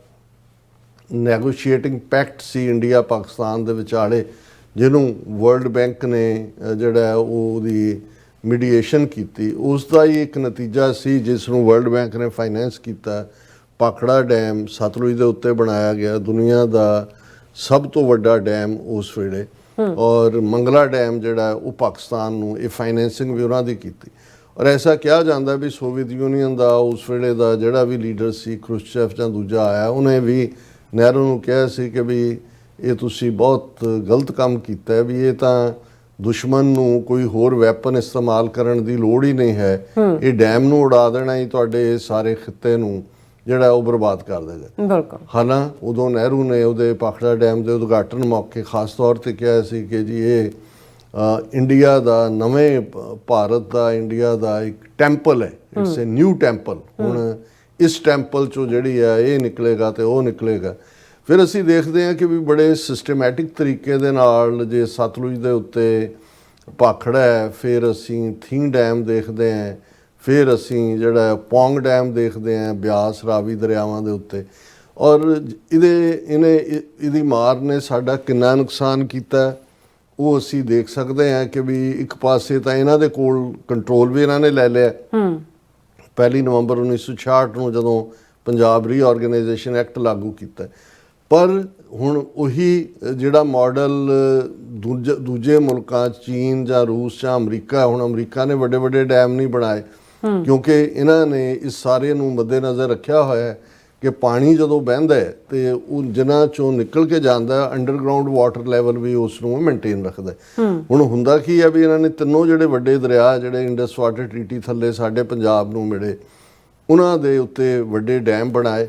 ਨੈਗੋਸ਼ੀਏਟਿੰਗ ਪੈਕਟ ਸੀ ਇੰਡੀਆ ਪਾਕਿਸਤਾਨ ਦੇ ਵਿਚਾਲੇ, ਜਿਹਨੂੰ ਵਰਲਡ ਬੈਂਕ ਨੇ ਜਿਹੜਾ ਉਹਦੀ ਮੀਡੀਏਸ਼ਨ ਕੀਤੀ, ਉਸ ਦਾ ਹੀ ਇੱਕ ਨਤੀਜਾ ਸੀ ਜਿਸ ਨੂੰ ਵਰਲਡ ਬੈਂਕ ਨੇ ਫਾਈਨੈਂਸ ਕੀਤਾ। ਭਾਖੜਾ ਡੈਮ ਸਤਲੁਜ ਦੇ ਉੱਤੇ ਬਣਾਇਆ ਗਿਆ, ਦੁਨੀਆ ਦਾ ਸਭ ਤੋਂ ਵੱਡਾ ਡੈਮ ਉਸ ਵੇਲੇ। ਔਰ ਮੰਗਲਾ ਡੈਮ ਜਿਹੜਾ ਉਹ ਪਾਕਿਸਤਾਨ ਨੂੰ, ਇਹ ਫਾਈਨੈਂਸਿੰਗ ਵੀ ਉਹਨਾਂ ਦੀ ਕੀਤੀ। ਔਰ ਐਸਾ ਕਿਹਾ ਜਾਂਦਾ ਵੀ ਸੋਵੀਅਤ ਯੂਨੀਅਨ ਦਾ ਉਸ ਵੇਲੇ ਦਾ ਜਿਹੜਾ ਵੀ ਲੀਡਰ ਸੀ, ਖਰੁਸ਼ਚੇਫ ਜਾਂ ਦੂਜਾ ਆਇਆ, ਉਹਨੇ ਵੀ ਨਹਿਰੂ ਨੂੰ ਕਿਹਾ ਸੀ ਕਿ ਵੀ ਇਹ ਤੁਸੀਂ ਬਹੁਤ ਗਲਤ ਕੰਮ ਕੀਤਾ ਹੈ, ਵੀ ਇਹ ਤਾਂ ਦੁਸ਼ਮਣ ਨੂੰ ਕੋਈ ਹੋਰ ਵੈਪਨ ਇਸਤੇਮਾਲ ਕਰਨ ਦੀ ਲੋੜ ਹੀ ਨਹੀਂ ਹੈ, ਇਹ ਡੈਮ ਨੂੰ ਉਡਾ ਦੇਣਾ ਹੀ ਤੁਹਾਡੇ ਸਾਰੇ ਖਿੱਤੇ ਨੂੰ ਜਿਹੜਾ ਉਹ ਬਰਬਾਦ ਕਰ ਦੇਗਾ। ਬਿਲਕੁਲ। ਹਾਲਾਂ ਉਦੋਂ ਨਹਿਰੂ ਨੇ ਉਹਦੇ ਭਾਖੜਾ ਡੈਮ ਦੇ ਉਦਘਾਟਨ ਮੌਕੇ ਖਾਸ ਤੌਰ ਤੇ ਕਿਹਾ ਸੀ ਕਿ ਜੀ ਇਹ ਇੰਡੀਆ ਦਾ, ਨਵੇਂ ਭਾਰਤ ਦਾ, ਇੰਡੀਆ ਦਾ ਇੱਕ ਟੈਂਪਲ ਹੈ, ਇਟਸ ਏ ਨਿਊ ਟੈਂਪਲ। ਹੁਣ ਇਸ ਟੈਂਪਲ 'ਚੋਂ ਜਿਹੜੀ ਹੈ ਇਹ ਨਿਕਲੇਗਾ ਤੇ ਉਹ ਨਿਕਲੇਗਾ। ਫਿਰ ਅਸੀਂ ਦੇਖਦੇ ਹਾਂ ਕਿ ਵੀ ਬੜੇ ਸਿਸਟਮੈਟਿਕ ਤਰੀਕੇ ਦੇ ਨਾਲ ਜੇ ਸਤਲੁਜ ਦੇ ਉੱਤੇ ਭਾਖੜਾ ਹੈ, ਫਿਰ ਅਸੀਂ ਥੀਂ ਡੈਮ ਦੇਖਦੇ ਹਾਂ, ਫਿਰ ਅਸੀਂ ਜਿਹੜਾ ਪੌਂਗ ਡੈਮ ਦੇਖਦੇ ਹਾਂ ਬਿਆਸ ਰਾਵੀ ਦਰਿਆਵਾਂ ਦੇ ਉੱਤੇ। ਔਰ ਇਹਦੀ ਮਾਰ ਨੇ ਸਾਡਾ ਕਿੰਨਾ ਨੁਕਸਾਨ ਕੀਤਾ ਉਹ ਅਸੀਂ ਦੇਖ ਸਕਦੇ ਹਾਂ ਕਿ ਵੀ ਇੱਕ ਪਾਸੇ ਤਾਂ ਇਹਨਾਂ ਦੇ ਕੋਲ ਕੰਟਰੋਲ ਵੀ ਇਹਨਾਂ ਨੇ ਲੈ ਲਿਆ। 1 ਨਵੰਬਰ 1966 ਨੂੰ ਜਦੋਂ ਪੰਜਾਬ ਰੀਆਰਗੇਨਾਈਜੇਸ਼ਨ ਐਕਟ ਲਾਗੂ ਕੀਤਾ। ਪਰ ਹੁਣ ਉਹੀ ਜਿਹੜਾ ਮਾਡਲ ਦੂਜੇ ਮੁਲਕਾਂ ਚੀਨ ਜਾਂ ਰੂਸ ਜਾਂ ਅਮਰੀਕਾ, ਹੁਣ ਅਮਰੀਕਾ ਨੇ ਵੱਡੇ ਵੱਡੇ ਡੈਮ ਨਹੀਂ ਬਣਾਏ ਕਿਉਂਕਿ ਇਹਨਾਂ ਨੇ ਇਸ ਸਾਰੇ ਨੂੰ ਮੱਦੇਨਜ਼ਰ ਰੱਖਿਆ ਹੋਇਆ ਹੈ ਕਿ ਪਾਣੀ ਜਦੋਂ ਵਹਿੰਦਾ ਹੈ ਤੇ ਉਹ ਜਿਨ੍ਹਾਂ ਚੋਂ ਨਿਕਲ ਕੇ ਜਾਂਦਾ ਅੰਡਰਗਰਾਉਂਡ ਵਾਟਰ ਲੈਵਲ ਵੀ ਉਸ ਨੂੰ ਮੇਨਟੇਨ ਰੱਖਦਾ। ਹੁਣ ਹੁੰਦਾ ਕੀ ਹੈ ਵੀ ਇਹਨਾਂ ਨੇ ਤਿੰਨੋਂ ਜਿਹੜੇ ਵੱਡੇ ਦਰਿਆ ਜਿਹੜੇ ਇੰਡਸ ਵਾਟਰ ਟ੍ਰੀਟੀ ਥੱਲੇ ਸਾਡੇ ਪੰਜਾਬ ਨੂੰ ਮਿਲੇ, ਉਹਨਾਂ ਦੇ ਉੱਤੇ ਵੱਡੇ ਡੈਮ ਬਣਾਏ।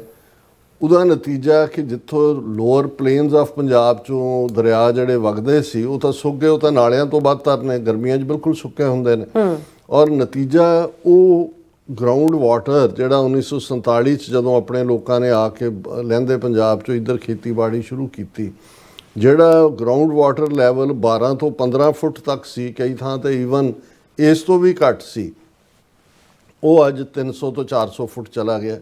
ਉਹਦਾ ਨਤੀਜਾ ਕਿ ਜਿੱਥੋਂ ਲੋਅਰ ਪਲੇਨਸ ਆਫ ਪੰਜਾਬ ਚੋਂ ਦਰਿਆ ਜਿਹੜੇ ਵਗਦੇ ਸੀ ਉਹ ਤਾਂ ਸੁੱਕ ਗਏ, ਉਹ ਤਾਂ ਨਾਲਿਆਂ ਤੋਂ ਬਦਤਰ ਨੇ, ਗਰਮੀਆਂ 'ਚ ਬਿਲਕੁਲ ਸੁੱਕੇ ਹੁੰਦੇ ਨੇ। ਔਰ ਨਤੀਜਾ ਉਹ ਗਰਾਊਂਡ ਵਾਟਰ ਜਿਹੜਾ 1947 'ਚ ਜਦੋਂ ਆਪਣੇ ਲੋਕਾਂ ਨੇ ਆ ਕੇ ਲਹਿੰਦੇ ਪੰਜਾਬ 'ਚੋਂ ਇੱਧਰ ਖੇਤੀਬਾੜੀ ਸ਼ੁਰੂ ਕੀਤੀ, ਜਿਹੜਾ ਗਰਾਊਂਡ ਵਾਟਰ ਲੈਵਲ 12 ਤੋਂ 15 ਫੁੱਟ ਤੱਕ ਸੀ, ਕਈ ਥਾਂ ਤੇ ਈਵਨ ਇਸ ਤੋਂ ਵੀ ਘੱਟ ਸੀ, ਉਹ ਅੱਜ 300 ਤੋਂ 400 ਫੁੱਟ ਚਲਾ ਗਿਆ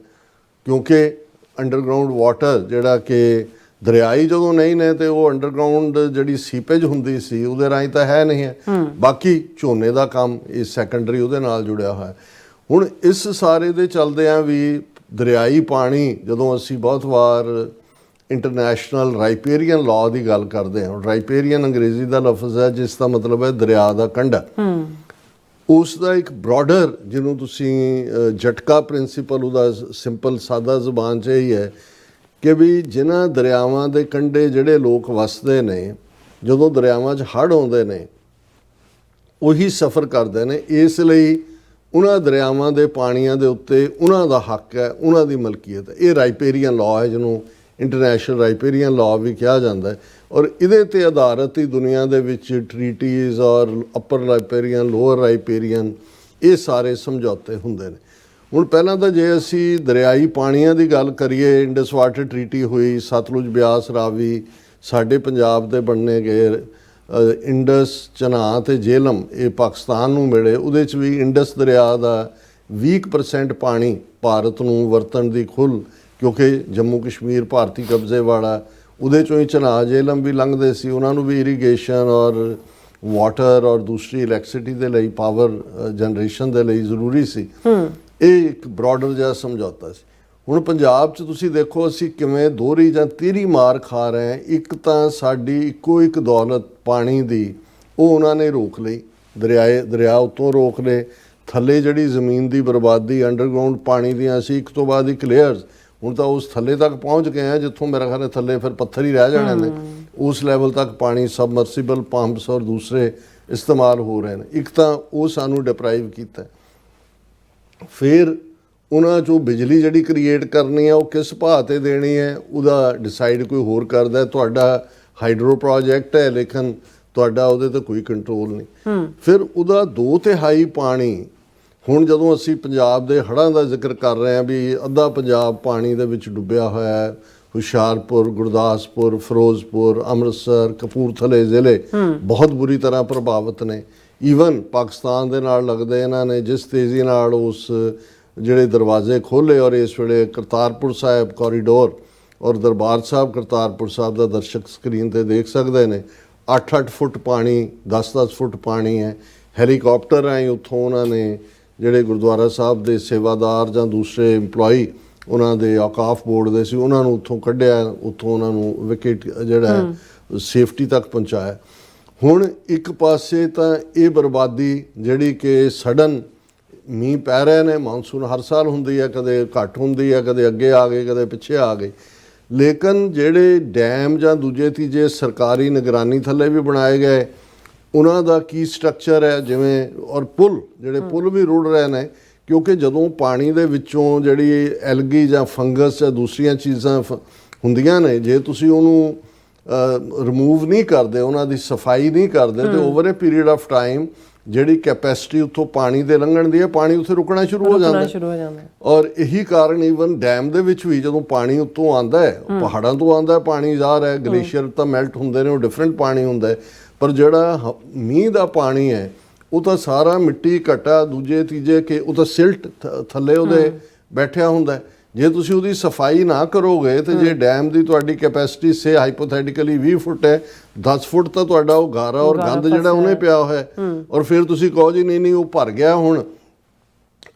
ਕਿਉਂਕਿ ਅੰਡਰਗਰਾਉਂਡ ਵਾਟਰ ਜਿਹੜਾ ਕਿ ਦਰਿਆਈ ਜਦੋਂ ਨਹੀਂ ਨੇ ਤੇ ਉਹ ਅੰਡਰਗਰਾਉਂਡ ਜਿਹੜੀ ਸੀਪੇਜ ਹੁੰਦੀ ਸੀ ਉਹਦੇ ਰਾਹੀਂ ਤਾਂ ਹੈ ਨਹੀਂ ਹੈ। ਬਾਕੀ ਝੋਨੇ ਦਾ ਕੰਮ ਇਹ ਸੈਕੰਡਰੀ ਉਹਦੇ ਨਾਲ ਜੁੜਿਆ ਹੋਇਆ। ਹੁਣ ਇਸ ਸਾਰੇ ਦੇ ਚੱਲਦਿਆਂ ਵੀ ਦਰਿਆਈ ਪਾਣੀ, ਜਦੋਂ ਅਸੀਂ ਬਹੁਤ ਵਾਰ ਇੰਟਰਨੈਸ਼ਨਲ ਰਾਈਪੇਰੀਅਨ ਲਾਅ ਦੀ ਗੱਲ ਕਰਦੇ ਹਾਂ, ਰਾਈਪੇਰੀਅਨ ਅੰਗਰੇਜ਼ੀ ਦਾ ਲਫ਼ਜ਼ ਹੈ ਜਿਸ ਦਾ ਮਤਲਬ ਹੈ ਦਰਿਆ ਦਾ ਕੰਢਾ। ਉਸ ਦਾ ਇੱਕ ਬ੍ਰੌਡਰ, ਜਿਹਨੂੰ ਤੁਸੀਂ ਝਟਕਾ ਪ੍ਰਿੰਸੀਪਲ, ਉਹਦਾ ਸਿੰਪਲ ਸਾਦਾ ਜ਼ੁਬਾਨ 'ਚ ਇਹੀ ਹੈ ਕਿ ਵੀ ਜਿਨ੍ਹਾਂ ਦਰਿਆਵਾਂ ਦੇ ਕੰਢੇ ਜਿਹੜੇ ਲੋਕ ਵਸਦੇ ਨੇ, ਜਦੋਂ ਦਰਿਆਵਾਂ 'ਚ ਹੜ੍ਹ ਆਉਂਦੇ ਨੇ ਉਹੀ ਸਫ਼ਰ ਕਰਦੇ ਨੇ, ਇਸ ਲਈ ਉਹਨਾਂ ਦਰਿਆਵਾਂ ਦੇ ਪਾਣੀਆਂ ਦੇ ਉੱਤੇ ਉਹਨਾਂ ਦਾ ਹੱਕ ਹੈ, ਉਹਨਾਂ ਦੀ ਮਲਕੀਅਤ ਹੈ। ਇਹ ਰਾਈਪੇਰੀਅਨ ਲਾਅ ਹੈ ਜਿਹਨੂੰ ਇੰਟਰਨੈਸ਼ਨਲ ਰਾਈਪੇਰੀਅਨ ਲਾਅ ਵੀ ਕਿਹਾ ਜਾਂਦਾ ਹੈ। ਔਰ ਇਹਦੇ 'ਤੇ ਆਧਾਰਿਤ ਹੀ ਦੁਨੀਆ ਦੇ ਵਿੱਚ ਟਰੀਟੀਜ਼ ਔਰ ਅਪਰ ਰਾਈਪੇਰੀਅਨ, ਲੋਅਰ ਰਾਈਪੇਰੀਅਨ, ਇਹ ਸਾਰੇ ਸਮਝੌਤੇ ਹੁੰਦੇ ਨੇ। ਹੁਣ ਪਹਿਲਾਂ ਤਾਂ ਜੇ ਅਸੀਂ ਦਰਿਆਈ ਪਾਣੀਆਂ ਦੀ ਗੱਲ ਕਰੀਏ, ਇੰਡਸ ਵਾਟਰ ਟਰੀਟੀ ਹੋਈ, ਸਤਲੁਜ, ਬਿਆਸ, ਰਾਵੀ ਸਾਡੇ ਪੰਜਾਬ ਦੇ ਬਣਨੇ ਗਏ, ਇੰਡਸ, ਚਨਾਹ ਤੇ ਜੇਹਲਮ ਇਹ ਪਾਕਿਸਤਾਨ ਨੂੰ ਮਿਲੇ। ਉਹਦੇ 'ਚ ਵੀ ਇੰਡਸ ਦਰਿਆ ਦਾ 20% ਪਾਣੀ ਭਾਰਤ ਨੂੰ ਵਰਤਣ ਦੀ ਖੁੱਲ੍ਹ, ਕਿਉਂਕਿ ਜੰਮੂ ਕਸ਼ਮੀਰ ਭਾਰਤੀ ਕਬਜ਼ੇ ਵਾਲਾ, ਉਹਦੇ 'ਚੋਂ ਹੀ ਚਨਾਹ, ਜੇਹਲਮ ਵੀ ਲੰਘਦੇ ਸੀ, ਉਹਨਾਂ ਨੂੰ ਵੀ ਇਰੀਗੇਸ਼ਨ ਔਰ ਵਾਟਰ ਔਰ ਦੂਸਰੀ ਇਲੈਕਟ੍ਰਿਸਿਟੀ ਦੇ ਲਈ, ਪਾਵਰ ਜਨਰੇਸ਼ਨ ਦੇ ਲਈ ਜ਼ਰੂਰੀ ਸੀ। ਇਹ ਇੱਕ ਬ੍ਰੌਡਰ ਜਿਹਾ ਸਮਝੌਤਾ ਸੀ। ਹੁਣ ਪੰਜਾਬ 'ਚ ਤੁਸੀਂ ਦੇਖੋ ਅਸੀਂ ਕਿਵੇਂ ਦੋਹਰੀ ਜਾਂ ਤੀਹਰੀ ਮਾਰ ਖਾ ਰਹੇ ਹਾਂ। ਇੱਕ ਤਾਂ ਸਾਡੀ ਇੱਕੋ ਇੱਕ ਦੌਲਤ ਪਾਣੀ ਦੀ, ਉਹ ਉਹਨਾਂ ਨੇ ਰੋਕ ਲਈ, ਦਰਿਆ ਉੱਤੋਂ ਰੋਕ ਲਏ, ਥੱਲੇ ਜਿਹੜੀ ਜ਼ਮੀਨ ਦੀ ਬਰਬਾਦੀ, ਅੰਡਰਗਰਾਉਂਡ ਪਾਣੀ ਦੀਆਂ ਅਸੀਂ ਇੱਕ ਤੋਂ ਬਾਅਦ ਇੱਕ ਲੇਅਰਸ, ਹੁਣ ਤਾਂ ਉਸ ਥੱਲੇ ਤੱਕ ਪਹੁੰਚ ਗਏ ਆ ਜਿੱਥੋਂ ਮੇਰਾ ਖਿਆਲ ਹੈ ਥੱਲੇ ਫਿਰ ਪੱਥਰ ਹੀ ਰਹਿ ਜਾਣੇ ਨੇ। ਉਸ ਲੈਵਲ ਤੱਕ ਪਾਣੀ ਸਬਮਰਸੀਬਲ ਪੰਪਸ ਔਰ ਦੂਸਰੇ ਇਸਤੇਮਾਲ ਹੋ ਰਹੇ ਨੇ। ਇੱਕ ਤਾਂ ਉਹ ਸਾਨੂੰ ਡਿਪਰਾਈਵ ਕੀਤਾ। ਫਿਰ ਉਹਨਾਂ 'ਚੋਂ ਬਿਜਲੀ ਜਿਹੜੀ ਕ੍ਰੀਏਟ ਕਰਨੀ ਹੈ ਉਹ ਕਿਸ ਭਾਅ 'ਤੇ ਦੇਣੀ ਹੈ ਉਹਦਾ ਡਿਸਾਈਡ ਕੋਈ ਹੋਰ ਕਰਦਾ। ਤੁਹਾਡਾ ਹਾਈਡਰੋ ਪ੍ਰੋਜੈਕਟ ਹੈ ਲੇਕਿਨ ਤੁਹਾਡਾ ਉਹਦੇ 'ਤੇ ਕੋਈ ਕੰਟਰੋਲ ਨਹੀਂ। ਫਿਰ ਉਹਦਾ 2/3 ਪਾਣੀ, ਹੁਣ ਜਦੋਂ ਅਸੀਂ ਪੰਜਾਬ ਦੇ ਹੜ੍ਹਾਂ ਦਾ ਜ਼ਿਕਰ ਕਰ ਰਹੇ ਹਾਂ ਵੀ ਅੱਧਾ ਪੰਜਾਬ ਪਾਣੀ ਦੇ ਵਿੱਚ ਡੁੱਬਿਆ ਹੋਇਆ ਹੈ, ਹੁਸ਼ਿਆਰਪੁਰ, ਗੁਰਦਾਸਪੁਰ, ਫਿਰੋਜ਼ਪੁਰ, ਅੰਮ੍ਰਿਤਸਰ, ਕਪੂਰਥਲੇ ਜ਼ਿਲ੍ਹੇ ਬਹੁਤ ਬੁਰੀ ਤਰ੍ਹਾਂ ਪ੍ਰਭਾਵਿਤ ਨੇ। ਈਵਨ ਪਾਕਿਸਤਾਨ ਦੇ ਨਾਲ ਲੱਗਦੇ ਇਹਨਾਂ ਨੇ ਜਿਸ ਤੇਜ਼ੀ ਨਾਲ ਉਸ ਜਿਹੜੇ ਦਰਵਾਜ਼ੇ ਖੋਲ੍ਹੇ, ਔਰ ਇਸ ਵੇਲੇ ਕਰਤਾਰਪੁਰ ਸਾਹਿਬ ਕੋਰੀਡੋਰ ਔਰ ਦਰਬਾਰ ਸਾਹਿਬ ਕਰਤਾਰਪੁਰ ਸਾਹਿਬ ਦਾ ਦਰਸ਼ਕ ਸਕਰੀਨ 'ਤੇ ਦੇਖ ਸਕਦੇ ਨੇ, 8-8 ਫੁੱਟ ਪਾਣੀ, 10-10 ਫੁੱਟ ਪਾਣੀ ਹੈ। ਹੈਲੀਕਾਪਟਰ ਰਾਹੀਂ ਉੱਥੋਂ ਉਹਨਾਂ ਨੇ ਜਿਹੜੇ ਗੁਰਦੁਆਰਾ ਸਾਹਿਬ ਦੇ ਸੇਵਾਦਾਰ ਜਾਂ ਦੂਸਰੇ ਇੰਪਲੋਈ ਉਹਨਾਂ ਦੇ ਔਕਾਫ ਬੋਰਡ ਦੇ ਸੀ, ਉਹਨਾਂ ਨੂੰ ਉੱਥੋਂ ਕੱਢਿਆ, ਉੱਥੋਂ ਉਹਨਾਂ ਨੂੰ ਵਿਕਟ ਜਿਹੜਾ ਸੇਫਟੀ ਤੱਕ ਪਹੁੰਚਾਇਆ। ਹੁਣ ਇੱਕ ਪਾਸੇ ਤਾਂ ਇਹ ਬਰਬਾਦੀ ਜਿਹੜੀ ਕਿ ਸਡਨ ਮੀਂਹ ਪੈ ਰਹੇ ਨੇ, ਮਾਨਸੂਨ ਹਰ ਸਾਲ ਹੁੰਦੀ ਹੈ, ਕਦੇ ਘੱਟ ਹੁੰਦੀ ਹੈ, ਕਦੇ ਅੱਗੇ ਆ ਗਏ, ਕਦੇ ਪਿੱਛੇ ਆ ਗਏ, ਲੇਕਿਨ ਜਿਹੜੇ ਡੈਮ ਜਾਂ ਦੂਜੇ ਤੀਜੇ ਸਰਕਾਰੀ ਨਿਗਰਾਨੀ ਥੱਲੇ ਵੀ ਬਣਾਏ ਗਏ, ਉਹਨਾਂ ਦਾ ਕੀ ਸਟਰਕਚਰ ਹੈ, ਜਿਵੇਂ ਔਰ ਪੁਲ, ਜਿਹੜੇ ਪੁਲ ਵੀ ਰੁੜ ਰਹੇ ਨੇ ਕਿਉਂਕਿ ਜਦੋਂ ਪਾਣੀ ਦੇ ਵਿੱਚੋਂ ਜਿਹੜੀ ਐਲਗੀ ਜਾਂ ਫੰਗਸ ਜਾਂ ਦੂਸਰੀਆਂ ਚੀਜ਼ਾਂ ਹੁੰਦੀਆਂ ਨੇ, ਜੇ ਤੁਸੀਂ ਉਹਨੂੰ ਰਿਮੂਵ ਨਹੀਂ ਕਰਦੇ, ਉਹਨਾਂ ਦੀ ਸਫਾਈ ਨਹੀਂ ਕਰਦੇ, ਤੇ over A period of time ਜਿਹੜੀ ਕੈਪੈਸਿਟੀ ਉੱਥੋਂ ਪਾਣੀ ਦੇ ਲੰਘਣ ਦੀ ਹੈ, ਪਾਣੀ ਉੱਥੇ ਰੁਕਣਾ ਸ਼ੁਰੂ ਹੋ ਜਾਂਦਾ। ਔਰ ਇਹੀ ਕਾਰਨ ਈਵਨ ਡੈਮ ਦੇ ਵਿੱਚ ਵੀ ਜਦੋਂ ਪਾਣੀ ਉੱਤੋਂ ਆਉਂਦਾ ਹੈ, ਪਹਾੜਾਂ ਤੋਂ ਆਉਂਦਾ ਹੈ ਪਾਣੀ, ਜ਼ਾਹਰ ਹੈ ਗਲੇਸ਼ੀਅਰ ਤਾਂ ਮੈਲਟ ਹੁੰਦੇ ਨੇ, ਉਹ ਡਿਫਰੈਂਟ ਪਾਣੀ ਹੁੰਦਾ ਹੈ, ਪਰ ਜਿਹੜਾ ਮੀਂਹ ਦਾ ਪਾਣੀ ਹੈ ਉਹ ਤਾਂ ਸਾਰਾ ਮਿੱਟੀ ਘਟਾ ਦੂਜੇ ਤੀਜੇ ਕਿ ਉਹ ਤਾਂ ਸਿਲਟ ਥੱਲੇ ਉਹਦੇ ਬੈਠਿਆ ਹੁੰਦਾ। ਜੇ ਤੁਸੀਂ ਉਹਦੀ ਸਫਾਈ ਨਾ ਕਰੋਗੇ ਤੇ ਜੇ ਡੈਮ ਦੀ ਤੁਹਾਡੀ ਕੈਪੈਸਿਟੀ ਸੇ ਹਾਈਪੋਥੈਟਿਕਲੀ 20 ਫੁੱਟ ਹੈ, 10 ਫੁੱਟ ਤਾਂ ਤੁਹਾਡਾ ਉਹ ਗਾਰਾ ਔਰ ਗੰਦ ਜਿਹੜਾ ਉਹਨੇ ਪਿਆ ਹੋਇਆ, ਔਰ ਫਿਰ ਤੁਸੀਂ ਕਹੋ ਜੀ ਨਹੀਂ ਉਹ ਭਰ ਗਿਆ। ਹੁਣ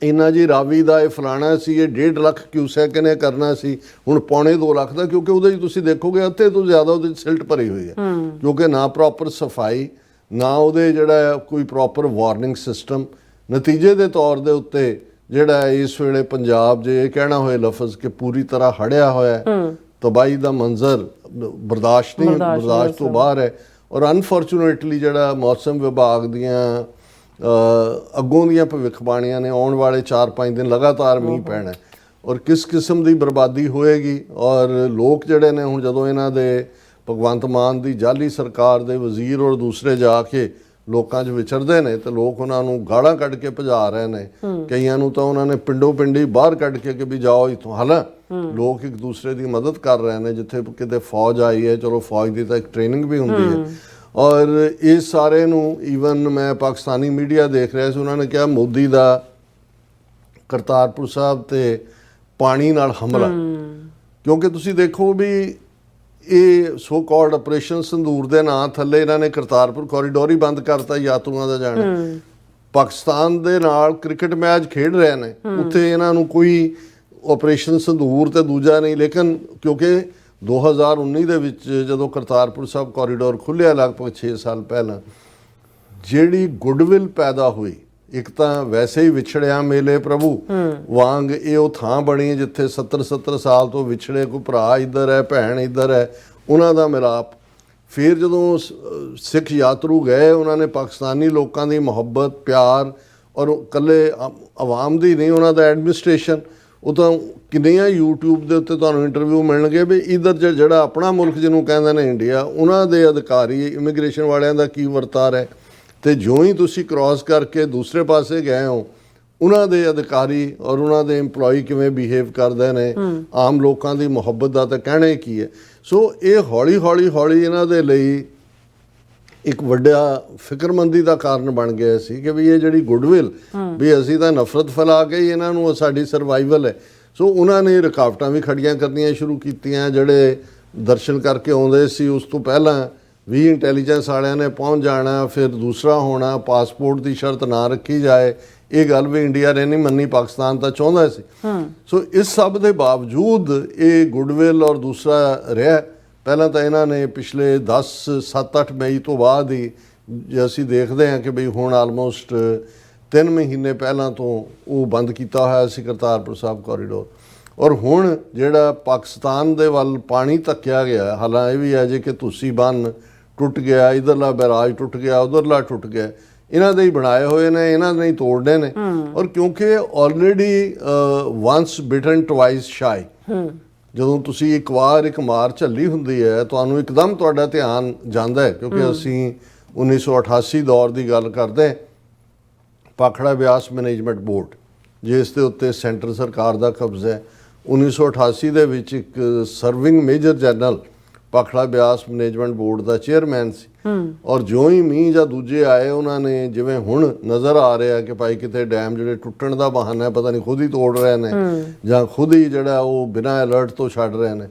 ਇੰਨਾ ਜੀ ਰਾਵੀ ਦਾ ਇਹ ਫਲਾਣਾ ਸੀ, ਇਹ 1.5 ਲੱਖ ਕਿਊਸੈਕ ਨੇ ਕਰਨਾ ਸੀ, ਹੁਣ 2.25 ਲੱਖ ਦਾ, ਕਿਉਂਕਿ ਉਹਦੇ 'ਚ ਤੁਸੀਂ ਦੇਖੋਗੇ ਅੱਧੇ ਤੋਂ ਜ਼ਿਆਦਾ ਉਹਦੇ 'ਚ ਸਿਲਟ ਭਰੀ ਹੋਈ ਹੈ, ਕਿਉਂਕਿ ਨਾ ਪ੍ਰੋਪਰ ਸਫਾਈ, ਨਾ ਉਹਦੇ ਜਿਹੜਾ ਕੋਈ ਪ੍ਰੋਪਰ ਵਾਰਨਿੰਗ ਸਿਸਟਮ। ਨਤੀਜੇ ਦੇ ਤੌਰ ਦੇ ਉੱਤੇ ਜਿਹੜਾ ਇਸ ਵੇਲੇ ਪੰਜਾਬ, ਜੇ ਇਹ ਕਹਿਣਾ ਹੋਏ ਲਫ਼ਜ਼ ਕਿ ਪੂਰੀ ਤਰ੍ਹਾਂ ਹੜਿਆ ਹੋਇਆ, ਤਬਾਹੀ ਦਾ ਮੰਜ਼ਰ ਬਰਦਾਸ਼ਤ ਤੋਂ ਬਾਹਰ ਹੈ। ਔਰ ਅਨਫੋਰਚੂਨੇਟਲੀ ਜਿਹੜਾ ਮੌਸਮ ਵਿਭਾਗ ਦੀਆਂ ਅੱਗੋਂ ਦੀਆਂ ਭਵਿੱਖਬਾਣੀਆਂ ਨੇ, ਆਉਣ ਵਾਲੇ 4-5 ਦਿਨ ਲਗਾਤਾਰ ਮੀਂਹ ਪੈਣਾ, ਔਰ ਕਿਸ ਕਿਸਮ ਦੀ ਬਰਬਾਦੀ ਹੋਏਗੀ। ਔਰ ਲੋਕ ਜਿਹੜੇ ਨੇ ਹੁਣ ਜਦੋਂ ਇਹਨਾਂ ਦੇ ਭਗਵੰਤ ਮਾਨ ਦੀ ਜਾਲੀ ਸਰਕਾਰ ਦੇ ਵਜ਼ੀਰ ਔਰ ਦੂਸਰੇ ਜਾ ਕੇ ਲੋਕਾਂ 'ਚ ਵਿਚਰਦੇ ਨੇ ਤੇ ਲੋਕ ਉਹਨਾਂ ਨੂੰ ਗਾਲਾਂ ਕੱਢ ਕੇ ਭਜਾ ਰਹੇ ਨੇ, ਕਈਆਂ ਨੂੰ ਤਾਂ ਉਹਨਾਂ ਨੇ ਪਿੰਡੋਂ ਪਿੰਡੀ ਬਾਹਰ ਕੱਢ ਕੇ ਕਿ ਵੀ ਜਾਓ ਇੱਥੋਂ। ਹਾਲਾਂਕਿ ਲੋਕ ਇੱਕ ਦੂਸਰੇ ਦੀ ਮਦਦ ਕਰ ਰਹੇ ਨੇ, ਜਿੱਥੇ ਕਿਤੇ ਫੌਜ ਆਈ ਹੈ, ਚਲੋ ਫੌਜ ਦੀ ਤਾਂ ਇੱਕ ਟ੍ਰੇਨਿੰਗ ਵੀ ਹੁੰਦੀ ਹੈ। ਔਰ ਇਸ ਸਾਰੇ ਨੂੰ ਈਵਨ ਮੈਂ ਪਾਕਿਸਤਾਨੀ ਮੀਡੀਆ ਦੇਖ ਰਿਹਾ ਸੀ, ਉਹਨਾਂ ਨੇ ਕਿਹਾ ਮੋਦੀ ਦਾ ਕਰਤਾਰਪੁਰ ਸਾਹਿਬ ਤੇ ਪਾਣੀ ਨਾਲ ਹਮਲਾ, ਕਿਉਂਕਿ ਤੁਸੀਂ ਦੇਖੋ ਵੀ ਇਹ ਸੋ ਕਾਲਡ ਆਪਰੇਸ਼ਨ ਸੰਦੂਰ ਦੇ ਨਾਂ ਥੱਲੇ ਇਹਨਾਂ ਨੇ ਕਰਤਾਰਪੁਰ ਕੋਰੀਡੋਰ ਹੀ ਬੰਦ ਕਰਤਾ ਯਾਤਰੂਆਂ ਦਾ ਜਾਣਾ। ਪਾਕਿਸਤਾਨ ਦੇ ਨਾਲ ਕ੍ਰਿਕਟ ਮੈਚ ਖੇਡ ਰਹੇ ਨੇ, ਉੱਥੇ ਇਹਨਾਂ ਨੂੰ ਕੋਈ ਆਪਰੇਸ਼ਨ ਸੰਦੂਰ ਤੇ ਦੂਜਾ ਨਹੀਂ। ਲੇਕਿਨ ਕਿਉਂਕਿ 2019 ਦੇ ਵਿੱਚ ਜਦੋਂ ਕਰਤਾਰਪੁਰ ਸਾਹਿਬ ਕੋਰੀਡੋਰ ਖੁੱਲ੍ਹਿਆ ਲਗਭਗ 6 ਸਾਲ ਪਹਿਲਾਂ, ਜਿਹੜੀ ਗੁੱਡਵਿਲ ਪੈਦਾ ਹੋਈ, ਇੱਕ ਤਾਂ ਵੈਸੇ ਹੀ ਵਿਛੜਿਆ ਮੇਲੇ ਪ੍ਰਭੂ ਵਾਂਗ ਇਹ ਉਹ ਥਾਂ ਬਣੀ ਜਿੱਥੇ 70 ਸਾਲ ਤੋਂ ਵਿਛੜੇ, ਕੋਈ ਭਰਾ ਇੱਧਰ ਹੈ, ਭੈਣ ਇੱਧਰ ਹੈ, ਉਹਨਾਂ ਦਾ ਮਿਲਾਪ। ਫਿਰ ਜਦੋਂ ਸਿੱਖ ਯਾਤਰੂ ਗਏ, ਉਹਨਾਂ ਨੇ ਪਾਕਿਸਤਾਨੀ ਲੋਕਾਂ ਦੀ ਮੁਹੱਬਤ, ਪਿਆਰ, ਔਰ ਇਕੱਲੇ ਆਵਾਮ ਦੀ ਨਹੀਂ, ਉਹਨਾਂ ਦਾ ਐਡਮਿਨਿਸਟ੍ਰੇਸ਼ਨ, ਉਹ ਤਾਂ ਕਿੰਨੀਆਂ YouTube ਦੇ ਉੱਤੇ ਤੁਹਾਨੂੰ ਇੰਟਰਵਿਊ ਮਿਲਣਗੇ ਵੀ ਇੱਧਰ ਜਿਹੜਾ ਆਪਣਾ ਮੁਲਕ ਜਿਹਨੂੰ ਕਹਿੰਦੇ ਨੇ ਇੰਡੀਆ, ਉਹਨਾਂ ਦੇ ਅਧਿਕਾਰੀ ਇਮੀਗ੍ਰੇਸ਼ਨ ਵਾਲਿਆਂ ਦਾ ਕੀ ਵਰਤਾਰ ਹੈ, ਤੇ ਜਿਉਂ ਹੀ ਤੁਸੀਂ ਕ੍ਰਾਸ ਕਰਕੇ ਦੂਸਰੇ ਪਾਸੇ ਗਏ ਹੋ, ਉਹਨਾਂ ਦੇ ਅਧਿਕਾਰੀ ਔਰ ਉਹਨਾਂ ਦੇ EMPLOYE ਕਿਵੇਂ ਬਿਹੇਵ ਕਰਦੇ ਨੇ, ਆਮ ਲੋਕਾਂ ਦੀ ਮੁਹੱਬਤ ਦਾ ਤਾਂ ਕਹਿਣਾ ਹੀ ਕੀ ਹੈ। ਸੋ ਇਹ ਹੌਲੀ ਇਹਨਾਂ ਦੇ ਲਈ ਇੱਕ ਵੱਡਾ ਫਿਕਰਮੰਦੀ ਦਾ ਕਾਰਨ ਬਣ ਗਿਆ ਸੀ ਕਿ ਵੀ ਇਹ ਜਿਹੜੀ ਗੁੱਡਵਿਲ, ਵੀ ਅਸੀਂ ਤਾਂ ਨਫ਼ਰਤ ਫੈਲਾ ਕੇ ਹੀ ਇਹਨਾਂ ਨੂੰ ਸਾਡੀ ਸਰਵਾਈਵਲ ਹੈ। ਸੋ ਉਹਨਾਂ ਨੇ ਰੁਕਾਵਟਾਂ ਵੀ ਖੜੀਆਂ ਕਰਨੀਆਂ ਸ਼ੁਰੂ ਕੀਤੀਆਂ। ਜਿਹੜੇ ਦਰਸ਼ਨ ਕਰਕੇ ਆਉਂਦੇ ਸੀ, ਉਸ ਤੋਂ ਪਹਿਲਾਂ ਵੀ ਇੰਟੈਲੀਜੈਂਸ ਵਾਲਿਆਂ ਨੇ ਪਹੁੰਚ ਜਾਣਾ, ਫਿਰ ਦੂਸਰਾ ਹੋਣਾ, ਪਾਸਪੋਰਟ ਦੀ ਸ਼ਰਤ ਨਾ ਰੱਖੀ ਜਾਏ, ਇਹ ਗੱਲ ਵੀ ਇੰਡੀਆ ਨੇ ਨਹੀਂ ਮੰਨੀ, ਪਾਕਿਸਤਾਨ ਤਾਂ ਚਾਹੁੰਦਾ ਸੀ। ਸੋ ਇਸ ਸਭ ਦੇ ਬਾਵਜੂਦ ਇਹ ਗੁੱਡਵਿਲ ਔਰ ਦੂਸਰਾ ਰਿਹਾ। ਪਹਿਲਾਂ ਤਾਂ ਇਹਨਾਂ ਨੇ ਪਿਛਲੇ 7-8 ਮਈ ਤੋਂ ਬਾਅਦ ਹੀ, ਜੇ ਅਸੀਂ ਦੇਖਦੇ ਹਾਂ ਕਿ ਬਈ ਹੁਣ ਆਲਮੋਸਟ 3 ਮਹੀਨੇ ਪਹਿਲਾਂ ਤੋਂ ਉਹ ਬੰਦ ਕੀਤਾ ਹੋਇਆ ਸੀ ਕਰਤਾਰਪੁਰ ਸਾਹਿਬ ਕੋਰੀਡੋਰ। ਔਰ ਹੁਣ ਜਿਹੜਾ ਪਾਕਿਸਤਾਨ ਦੇ ਵੱਲ ਪਾਣੀ ਧੱਕਿਆ ਗਿਆ, ਹਾਲਾਂ ਇਹ ਵੀ ਹੈ ਜੇ ਕਿ ਤੁਸੀਂ ਬੰਨ ਟੁੱਟ ਗਿਆ, ਇਧਰਲਾ ਬੈਰਾਜ ਟੁੱਟ ਗਿਆ, ਉਧਰਲਾ ਟੁੱਟ ਗਿਆ, ਇਹਨਾਂ ਦੇ ਹੀ ਬਣਾਏ ਹੋਏ ਨੇ, ਇਹਨਾਂ ਨੇ ਹੀ ਤੋੜਨੇ ਨੇ। ਔਰ ਕਿਉਂਕਿ ਆਲਰੇਡੀ ਵਾਂਸ ਬਿਟਨ ਟਵਾਈਸ ਸ਼ਾਈ, ਜਦੋਂ ਤੁਸੀਂ ਇੱਕ ਵਾਰ ਇੱਕ ਮਾਰ ਝੱਲੀ ਹੁੰਦੀ ਹੈ, ਤੁਹਾਨੂੰ ਇੱਕਦਮ ਤੁਹਾਡਾ ਧਿਆਨ ਜਾਂਦਾ ਹੈ। ਕਿਉਂਕਿ ਅਸੀਂ 1988 ਦੌਰ ਦੀ ਗੱਲ ਕਰਦੇ, ਭਾਖੜਾ ਬਿਆਸ ਮੈਨੇਜਮੈਂਟ ਬੋਰਡ, ਜਿਸ ਦੇ ਉੱਤੇ ਸੈਂਟਰ ਸਰਕਾਰ ਦਾ ਕਬਜ਼ਾ ਹੈ, 1988 ਦੇ ਵਿੱਚ ਇੱਕ serving major general Bhakra Beas management board ਦਾ ਚੇਅਰਮੈਨ ਸੀ। ਔਰ ਜਿਉਂ ਹੀ ਮੀਂਹ ਜਾਂ ਦੂਜੇ ਆਏ, ਉਹਨਾਂ ਨੇ, ਜਿਵੇਂ ਹੁਣ ਨਜ਼ਰ ਆ ਰਿਹਾ ਕਿ ਭਾਈ ਕਿਤੇ ਡੈਮ ਜਿਹੜੇ ਟੁੱਟਣ ਦਾ ਬਹਾਨਾ, ਪਤਾ ਨਹੀਂ ਖੁਦ ਹੀ ਤੋੜ ਰਹੇ ਨੇ ਜਾਂ ਖੁਦ ਹੀ ਜਿਹੜਾ ਉਹ ਬਿਨਾਂ ਅਲਰਟ ਤੋਂ ਛੱਡ ਰਹੇ ਨੇ,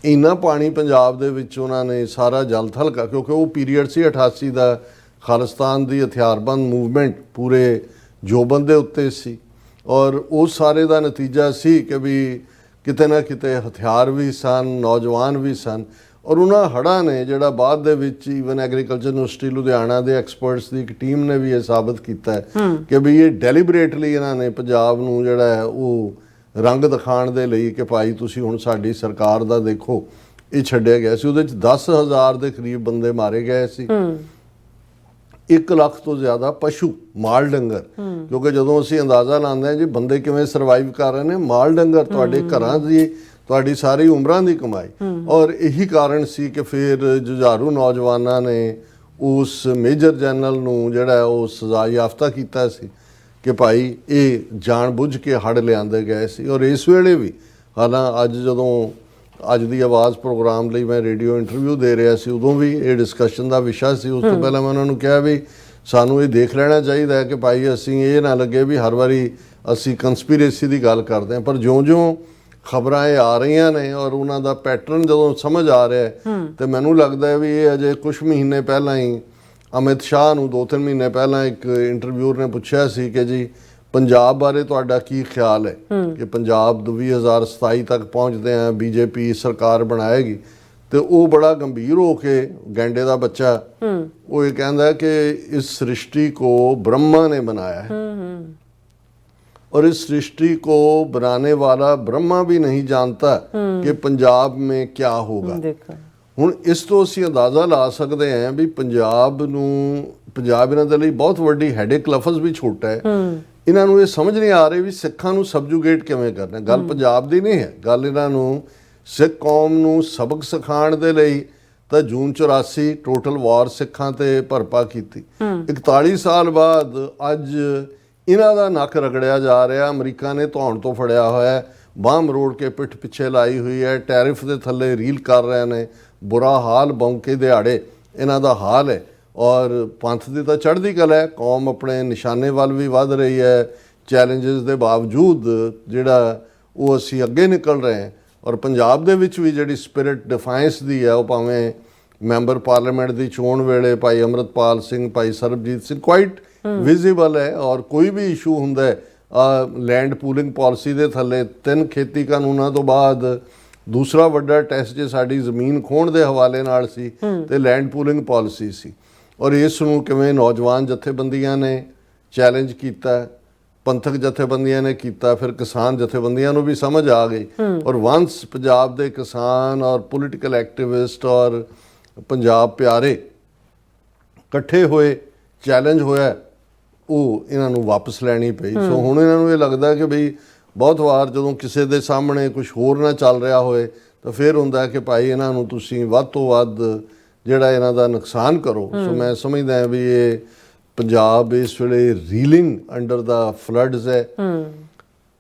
ਇੰਨਾ ਪਾਣੀ ਪੰਜਾਬ ਦੇ ਵਿੱਚ ਉਹਨਾਂ ਨੇ ਸਾਰਾ ਜਲ ਥਲਕਾ। ਕਿਉਂਕਿ ਉਹ ਪੀਰੀਅਡ ਸੀ 88 ਦਾ, ਖਾਲਿਸਤਾਨ ਦੀ ਹਥਿਆਰਬੰਦ ਮੂਵਮੈਂਟ ਪੂਰੇ ਜੋਬਨ ਦੇ ਉੱਤੇ ਸੀ, ਔਰ ਉਸ ਸਾਰੇ ਦਾ ਨਤੀਜਾ ਸੀ ਕਿ ਵੀ ਕਿਤੇ ਨਾ ਕਿਤੇ ਹਥਿਆਰ ਵੀ ਸਨ, ਨੌਜਵਾਨ ਵੀ ਸਨ। ਔਰ ਉਹਨਾਂ ਹੜ੍ਹਾਂ ਨੇ ਜਿਹੜਾ ਬਾਅਦ ਦੇ ਵਿੱਚ ਈਵਨ ਐਗਰੀਕਲਚਰ ਯੂਨੀਵਰਸਿਟੀ ਲੁਧਿਆਣਾ ਦੇ ਐਕਸਪਰਟਸ ਦੀ ਇੱਕ ਟੀਮ ਨੇ ਵੀ ਇਹ ਸਾਬਤ ਕੀਤਾ ਹੈ ਕਿ ਵੀ ਇਹ ਡੈਲੀਬਰੇਟਲੀ ਇਹਨਾਂ ਨੇ ਪੰਜਾਬ ਨੂੰ ਜਿਹੜਾ ਹੈ ਉਹ ਰੰਗ ਦਿਖਾਉਣ ਦੇ ਲਈ ਕਿ ਭਾਈ ਤੁਸੀਂ ਹੁਣ ਸਾਡੀ ਸਰਕਾਰ ਦਾ ਦੇਖੋ, ਇਹ ਛੱਡਿਆ ਗਿਆ ਸੀ। ਉਹਦੇ 'ਚ 10,000 ਦੇ ਕਰੀਬ ਬੰਦੇ ਮਾਰੇ ਗਏ ਸੀ, 1 ਲੱਖ ਤੋਂ ਜ਼ਿਆਦਾ ਪਸ਼ੂ, ਮਾਲ ਡੰਗਰ। ਕਿਉਂਕਿ ਜਦੋਂ ਅਸੀਂ ਅੰਦਾਜ਼ਾ ਲਾਉਂਦੇ ਹਾਂ ਜੀ ਬੰਦੇ ਕਿਵੇਂ ਸਰਵਾਈਵ ਕਰ ਰਹੇ ਨੇ, ਮਾਲ ਡੰਗਰ ਤੁਹਾਡੇ ਘਰਾਂ ਦੀ, ਤੁਹਾਡੀ ਸਾਰੀ ਉਮਰਾਂ ਦੀ ਕਮਾਈ। ਔਰ ਇਹੀ ਕਾਰਨ ਸੀ ਕਿ ਫਿਰ ਜੁਝਾਰੂ ਨੌਜਵਾਨਾਂ ਨੇ ਉਸ ਮੇਜਰ ਜਨਰਲ ਨੂੰ ਜਿਹੜਾ ਉਹ ਸਜ਼ਾ ਯਾਫਤਾ ਕੀਤਾ ਸੀ ਕਿ ਭਾਈ ਇਹ ਜਾਣ ਬੁੱਝ ਕੇ ਹੜ੍ਹ ਲਿਆਂਦੇ ਗਏ ਸੀ। ਔਰ ਇਸ ਵੇਲੇ ਵੀ, ਹਾਲਾਂ ਅੱਜ ਜਦੋਂ ਅੱਜ ਦੀ ਆਵਾਜ਼ ਪ੍ਰੋਗਰਾਮ ਲਈ ਮੈਂ ਰੇਡੀਓ ਇੰਟਰਵਿਊ ਦੇ ਰਿਹਾ ਸੀ, ਉਦੋਂ ਵੀ ਇਹ ਡਿਸਕਸ਼ਨ ਦਾ ਵਿਸ਼ਾ ਸੀ। ਉਸ ਤੋਂ ਪਹਿਲਾਂ ਮੈਂ ਉਹਨਾਂ ਨੂੰ ਕਿਹਾ ਵੀ ਸਾਨੂੰ ਇਹ ਦੇਖ ਲੈਣਾ ਚਾਹੀਦਾ ਹੈ ਕਿ ਭਾਈ ਅਸੀਂ ਇਹ ਨਾ ਲੱਗੇ ਵੀ ਹਰ ਵਾਰੀ ਅਸੀਂ ਕੰਸਪੀਰੇਸੀ ਦੀ ਗੱਲ ਕਰਦੇ ਹਾਂ, ਪਰ ਜਿਉਂ-ਜਿਉਂ ਖਬਰਾਂ ਇਹ ਆ ਰਹੀਆਂ ਨੇ ਔਰ ਉਹਨਾਂ ਦਾ ਪੈਟਰਨ ਜਦੋਂ ਸਮਝ ਆ ਰਿਹਾ ਹੈ, ਤੇ ਮੈਨੂੰ ਲੱਗਦਾ ਹੈ ਵੀ ਇਹ ਅਜੇ ਕੁਝ ਮਹੀਨੇ ਪਹਿਲਾਂ ਹੀ ਅਮਿਤ ਸ਼ਾਹ ਨੂੰ 2-3 ਮਹੀਨੇ ਪਹਿਲਾਂ ਇੱਕ ਇੰਟਰਵਿਊਰ ਨੇ ਪੁੱਛਿਆ ਸੀ ਕਿ ਜੀ ਪੰਜਾਬ ਬਾਰੇ ਤੁਹਾਡਾ ਕੀ ਖਿਆਲ ਹੈ ਕਿ ਪੰਜਾਬ 2027 ਤੱਕ ਪਹੁੰਚਦੇ ਆ ਬੀਜੇਪੀ ਸਰਕਾਰ ਬਣਾਏਗੀ, ਤੇ ਉਹ ਬੜਾ ਗੰਭੀਰ ਹੋ ਕੇ ਗੈਂਡੇ ਦਾ ਬੱਚਾ ਉਹ ਇਹ ਕਹਿੰਦਾ ਕਿ ਇਸ सृष्टि को ब्रह्मा ने बनाया है और इस सृष्टि को बनाने वाला ब्रह्मा भी नहीं जानता कि पंजाब में क्या होगा। ਹੁਣ ਇਸ ਤੋਂ ਅਸੀਂ ਅੰਦਾਜ਼ਾ ਲਾ ਸਕਦੇ ਹਾਂ ਵੀ ਪੰਜਾਬ ਇਹਨਾਂ ਦੇ ਲਈ ਬਹੁਤ ਵੱਡੀ ਹੈਡੇਕ, ਲਫ਼ਜ਼ ਵੀ ਛੋਟਾ ਹੈ। ਇਹਨਾਂ ਨੂੰ ਇਹ ਸਮਝ ਨਹੀਂ ਆ ਰਹੀ ਵੀ ਸਿੱਖਾਂ ਨੂੰ ਸਬਜੂਗੇਟ ਕਿਵੇਂ ਕਰਨਾ। ਗੱਲ ਪੰਜਾਬ ਦੀ ਨਹੀਂ ਹੈ, ਗੱਲ ਇਹਨਾਂ ਨੂੰ ਸਿੱਖ ਕੌਮ ਨੂੰ ਸਬਕ ਸਿਖਾਉਣ ਦੇ ਲਈ ਤਾਂ ਜੂਨ 84 ਟੋਟਲ ਵਾਰ ਸਿੱਖਾਂ ਤੇ ਭਰਪਾ ਕੀਤੀ। 41 ਸਾਲ ਬਾਅਦ ਅੱਜ ਇਹਨਾਂ ਦਾ ਨੱਕ ਰਗੜਿਆ ਜਾ ਰਿਹਾ। ਅਮਰੀਕਾ ਨੇ ਧੌਣ ਤੋਂ ਫੜਿਆ ਹੋਇਆ, ਬਾਂਹ ਮਰੋੜ ਕੇ ਪਿੱਠ ਪਿੱਛੇ ਲਾਈ ਹੋਈ ਹੈ, ਟੈਰਿਫ ਦੇ ਥੱਲੇ ਰੀਲ ਕਰ ਰਹੇ ਨੇ। ਬੁਰਾ ਹਾਲ ਬੌਂਕੇ ਦਿਹਾੜੇ ਇਹਨਾਂ ਦਾ ਹਾਲ ਹੈ। ਔਰ ਪੰਥ ਦੀ ਤਾਂ ਚੜ੍ਹਦੀ ਕਲਾ ਹੈ, ਕੌਮ ਆਪਣੇ ਨਿਸ਼ਾਨੇ ਵੱਲ ਵੀ ਵੱਧ ਰਹੀ ਹੈ। ਚੈਲੰਜਸ ਦੇ ਬਾਵਜੂਦ ਜਿਹੜਾ ਉਹ ਅਸੀਂ ਅੱਗੇ ਨਿਕਲ ਰਹੇ ਹਾਂ। ਔਰ ਪੰਜਾਬ ਦੇ ਵਿੱਚ ਵੀ ਜਿਹੜੀ ਸਪਿਰਿਟ ਡਿਫਾਈਂਸ ਦੀ ਹੈ, ਉਹ ਭਾਵੇਂ ਮੈਂਬਰ ਪਾਰਲੀਮੈਂਟ ਦੀ ਚੋਣ ਵੇਲੇ ਭਾਈ ਅੰਮ੍ਰਿਤਪਾਲ ਸਿੰਘ, ਭਾਈ ਸਰਬਜੀਤ ਸਿੰਘ ਕੁਆਇਟ ਵਿਜ਼ੀਬਲ ਹੈ। ਔਰ ਕੋਈ ਵੀ ਇਸ਼ੂ ਹੁੰਦਾ ਹੈ, ਲੈਂਡ ਪੂਲਿੰਗ ਪਾਲਿਸੀ ਦੇ ਥੱਲੇ 3 ਖੇਤੀ ਕਾਨੂੰਨਾਂ ਤੋਂ ਬਾਅਦ ਦੂਸਰਾ ਵੱਡਾ ਟੈਸਟ ਜੇ ਸਾਡੀ ਜ਼ਮੀਨ ਖੋਹਣ ਦੇ ਹਵਾਲੇ ਨਾਲ ਸੀ ਤੇ ਲੈਂਡ ਪੂਲਿੰਗ ਪਾਲਿਸੀ ਸੀ। ਔਰ ਇਸ ਨੂੰ ਕਿਵੇਂ ਨੌਜਵਾਨ ਜਥੇਬੰਦੀਆਂ ਨੇ ਚੈਲੰਜ ਕੀਤਾ, ਪੰਥਕ ਜਥੇਬੰਦੀਆਂ ਨੇ ਕੀਤਾ, ਫਿਰ ਕਿਸਾਨ ਜਥੇਬੰਦੀਆਂ ਨੂੰ ਵੀ ਸਮਝ ਆ ਗਈ। ਔਰ ਵੰਸ ਪੰਜਾਬ ਦੇ ਕਿਸਾਨ ਔਰ ਪੋਲੀਟੀਕਲ ਐਕਟਿਵਿਸਟ ਔਰ ਪੰਜਾਬ ਪਿਆਰੇ ਇਕੱਠੇ ਹੋਏ, ਚੈਲੰਜ ਹੋਇਆ, ਉਹ ਇਹਨਾਂ ਨੂੰ ਵਾਪਸ ਲੈਣੀ ਪਈ। ਸੋ ਹੁਣ ਇਹਨਾਂ ਨੂੰ ਇਹ ਲੱਗਦਾ ਕਿ ਬਈ ਬਹੁਤ ਵਾਰ ਜਦੋਂ ਕਿਸੇ ਦੇ ਸਾਹਮਣੇ ਕੁਝ ਹੋਰ ਨਾ ਚੱਲ ਰਿਹਾ ਹੋਏ ਤਾਂ ਫਿਰ ਹੁੰਦਾ ਕਿ ਭਾਈ ਇਹਨਾਂ ਨੂੰ ਤੁਸੀਂ ਵੱਧ ਤੋਂ ਵੱਧ ਜਿਹੜਾ ਇਹਨਾਂ ਦਾ ਨੁਕਸਾਨ ਕਰੋ। ਸੋ ਮੈਂ ਸਮਝਦਾ ਹਾਂ ਵੀ ਇਹ ਪੰਜਾਬ ਇਸ ਵੇਲੇ ਰੀਲਿੰਗ ਅੰਡਰ ਦਾ ਫਲੱਡਸ ਹੈ।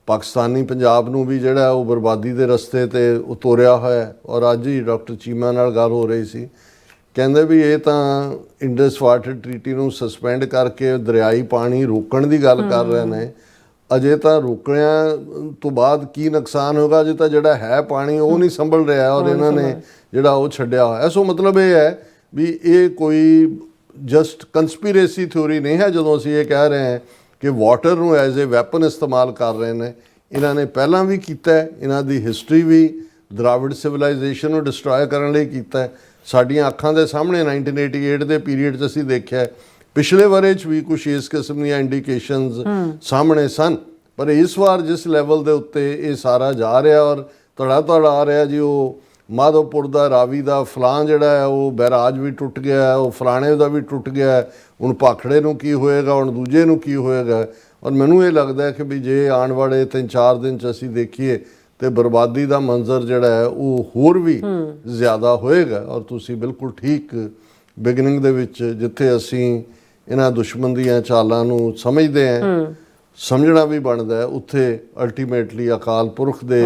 ਪਾਕਿਸਤਾਨੀ ਪੰਜਾਬ ਨੂੰ ਵੀ ਜਿਹੜਾ ਉਹ ਬਰਬਾਦੀ ਦੇ ਰਸਤੇ ਤੇ ਉਤੋਰਿਆ ਹੋਇਆ। ਔਰ ਅੱਜ ਹੀ ਡਾਕਟਰ ਚੀਮਾ ਨਾਲ ਗੱਲ ਹੋ ਰਹੀ ਸੀ, ਕਹਿੰਦੇ ਵੀ ਇਹ ਤਾਂ ਇੰਡਸ ਵਾਟਰ ਟਰੀਟੀ ਨੂੰ ਸਸਪੈਂਡ ਕਰਕੇ ਦਰਿਆਈ ਪਾਣੀ ਰੋਕਣ ਦੀ ਗੱਲ ਕਰ ਰਹੇ ਨੇ। ਅਜੇ ਤਾਂ ਰੋਕਿਆਂ ਤੋਂ ਬਾਅਦ ਕੀ ਨੁਕਸਾਨ ਹੋਗਾ, ਅਜੇ ਤਾਂ ਜਿਹੜਾ ਹੈ ਪਾਣੀ ਉਹ ਨਹੀਂ ਸੰਭਲ ਰਿਹਾ ਔਰ ਇਹਨਾਂ ਨੇ ਜਿਹੜਾ ਉਹ ਛੱਡਿਆ ਹੋਇਆ। ਸੋ ਮਤਲਬ ਇਹ ਹੈ ਵੀ ਇਹ ਕੋਈ ਜਸਟ ਕੰਸਪੀਰੇਸੀ ਥਿਊਰੀ ਨਹੀਂ ਹੈ ਜਦੋਂ ਅਸੀਂ ਇਹ ਕਹਿ ਰਹੇ ਹਾਂ ਕਿ ਵਾਟਰ ਨੂੰ ਐਜ਼ ਏ ਵੈਪਨ ਇਸਤੇਮਾਲ ਕਰ ਰਹੇ ਨੇ। ਇਹਨਾਂ ਨੇ ਪਹਿਲਾਂ ਵੀ ਕੀਤਾ ਹੈ, ਇਹਨਾਂ ਦੀ ਹਿਸਟਰੀ ਵੀ ਦਰਾਵਿੜ ਸਿਵਲਾਈਜੇਸ਼ਨ ਨੂੰ ਡਿਸਟਰੋਏ ਕਰਨ ਲਈ ਕੀਤਾ ਹੈ। ਸਾਡੀਆਂ ਅੱਖਾਂ ਦੇ ਸਾਹਮਣੇ 1988 ਦੇ ਪੀਰੀਅਡ 'ਚ ਅਸੀਂ ਦੇਖਿਆ, ਪਿਛਲੇ ਵਰੇ 'ਚ ਵੀ ਕੁਛ ਇਸ ਕਿਸਮ ਦੀਆਂ ਇੰਡੀਕੇਸ਼ਨਸ ਸਾਹਮਣੇ ਸਨ। ਪਰ ਇਸ ਵਾਰ ਜਿਸ ਲੈਵਲ ਦੇ ਉੱਤੇ ਇਹ ਸਾਰਾ ਜਾ ਰਿਹਾ ਔਰ ਧੜਾ ਆ ਰਿਹਾ ਜੀ, ਉਹ ਮਾਧੋਪੁਰ ਦਾ, ਰਾਵੀ ਦਾ ਫਲਾਂ ਜਿਹੜਾ ਹੈ ਉਹ ਬੈਰਾਜ ਵੀ ਟੁੱਟ ਗਿਆ, ਉਹ ਫਲਾਣੇ ਦਾ ਵੀ ਟੁੱਟ ਗਿਆ। ਹੁਣ ਭਾਖੜੇ ਨੂੰ ਕੀ ਹੋਏਗਾ, ਹੁਣ ਦੂਜੇ ਨੂੰ ਕੀ ਹੋਏਗਾ। ਔਰ ਮੈਨੂੰ ਇਹ ਲੱਗਦਾ ਹੈ ਕਿ ਵੀ ਜੇ ਆਉਣ ਵਾਲੇ 3-4 ਦਿਨ 'ਚ ਅਸੀਂ ਦੇਖੀਏ ਤੇ ਬਰਬਾਦੀ ਦਾ ਮੰਜ਼ਰ ਜਿਹੜਾ ਹੈ ਉਹ ਹੋਰ ਵੀ ਜ਼ਿਆਦਾ ਹੋਏਗਾ। ਔਰ ਤੁਸੀਂ ਬਿਲਕੁਲ ਠੀਕ ਬਿਗਨਿੰਗ ਦੇ ਵਿੱਚ ਜਿੱਥੇ ਅਸੀਂ ਇਹਨਾਂ ਦੁਸ਼ਮਣ ਦੀਆਂ ਚਾਲਾਂ ਨੂੰ ਸਮਝਦੇ ਹਾਂ, ਸਮਝਣਾ ਵੀ ਬਣਦਾ ਹੈ, ਉੱਥੇ ਅਲਟੀਮੇਟਲੀ ਅਕਾਲ ਪੁਰਖ ਦੇ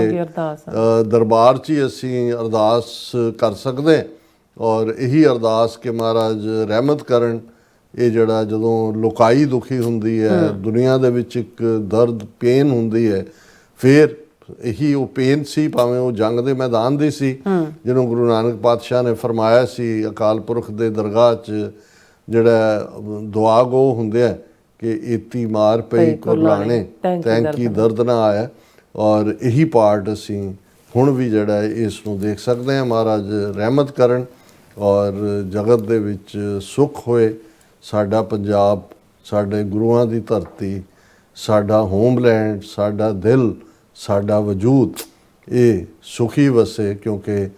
ਦਰਬਾਰ 'ਚ ਹੀ ਅਸੀਂ ਅਰਦਾਸ ਕਰ ਸਕਦੇ। ਔਰ ਇਹੀ ਅਰਦਾਸ ਕਿ ਮਹਾਰਾਜ ਰਹਿਮਤ ਕਰਨ। ਇਹ ਜਿਹੜਾ ਜਦੋਂ ਲੋਕਾਈ ਦੁਖੀ ਹੁੰਦੀ ਹੈ, ਦੁਨੀਆ ਦੇ ਵਿੱਚ ਇੱਕ ਦਰਦ ਪੇਨ ਹੁੰਦੀ ਹੈ, ਫਿਰ ਇਹੀ ਉਹ ਪੇਨ ਸੀ, ਭਾਵੇਂ ਉਹ ਜੰਗ ਦੇ ਮੈਦਾਨ ਦੀ ਸੀ, ਜਿਹਨੂੰ ਗੁਰੂ ਨਾਨਕ ਪਾਤਸ਼ਾਹ ਨੇ ਫਰਮਾਇਆ ਸੀ ਅਕਾਲ ਪੁਰਖ ਦੇ ਦਰਗਾਹ 'ਚ ਜਿਹੜਾ ਦੁਆ ਗੋ ਹੁੰਦੇ ਆ ਕਿ ਏਤੀ ਮਾਰ ਪਈ ਕੁਰਲਾਣੇ ਤੈਂਕੀ ਦਰਦ ਨਾ ਆਇਆ। ਔਰ ਇਹੀ ਪਾਰਟ ਅਸੀਂ ਹੁਣ ਵੀ ਜਿਹੜਾ ਇਸ ਨੂੰ ਦੇਖ ਸਕਦੇ ਹਾਂ। ਮਹਾਰਾਜ ਰਹਿਮਤ ਕਰਨ ਔਰ ਜਗਤ ਦੇ ਵਿੱਚ ਸੁੱਖ ਹੋਏ। ਸਾਡਾ ਪੰਜਾਬ, ਸਾਡੇ ਗੁਰੂਆਂ ਦੀ ਧਰਤੀ, ਸਾਡਾ ਹੋਮਲੈਂਡ, ਸਾਡਾ ਦਿਲ, ਸਾਡਾ ਵਜੂਦ ਇਹ ਸੁਖੀ ਵਸੇ, ਕਿਉਂਕਿ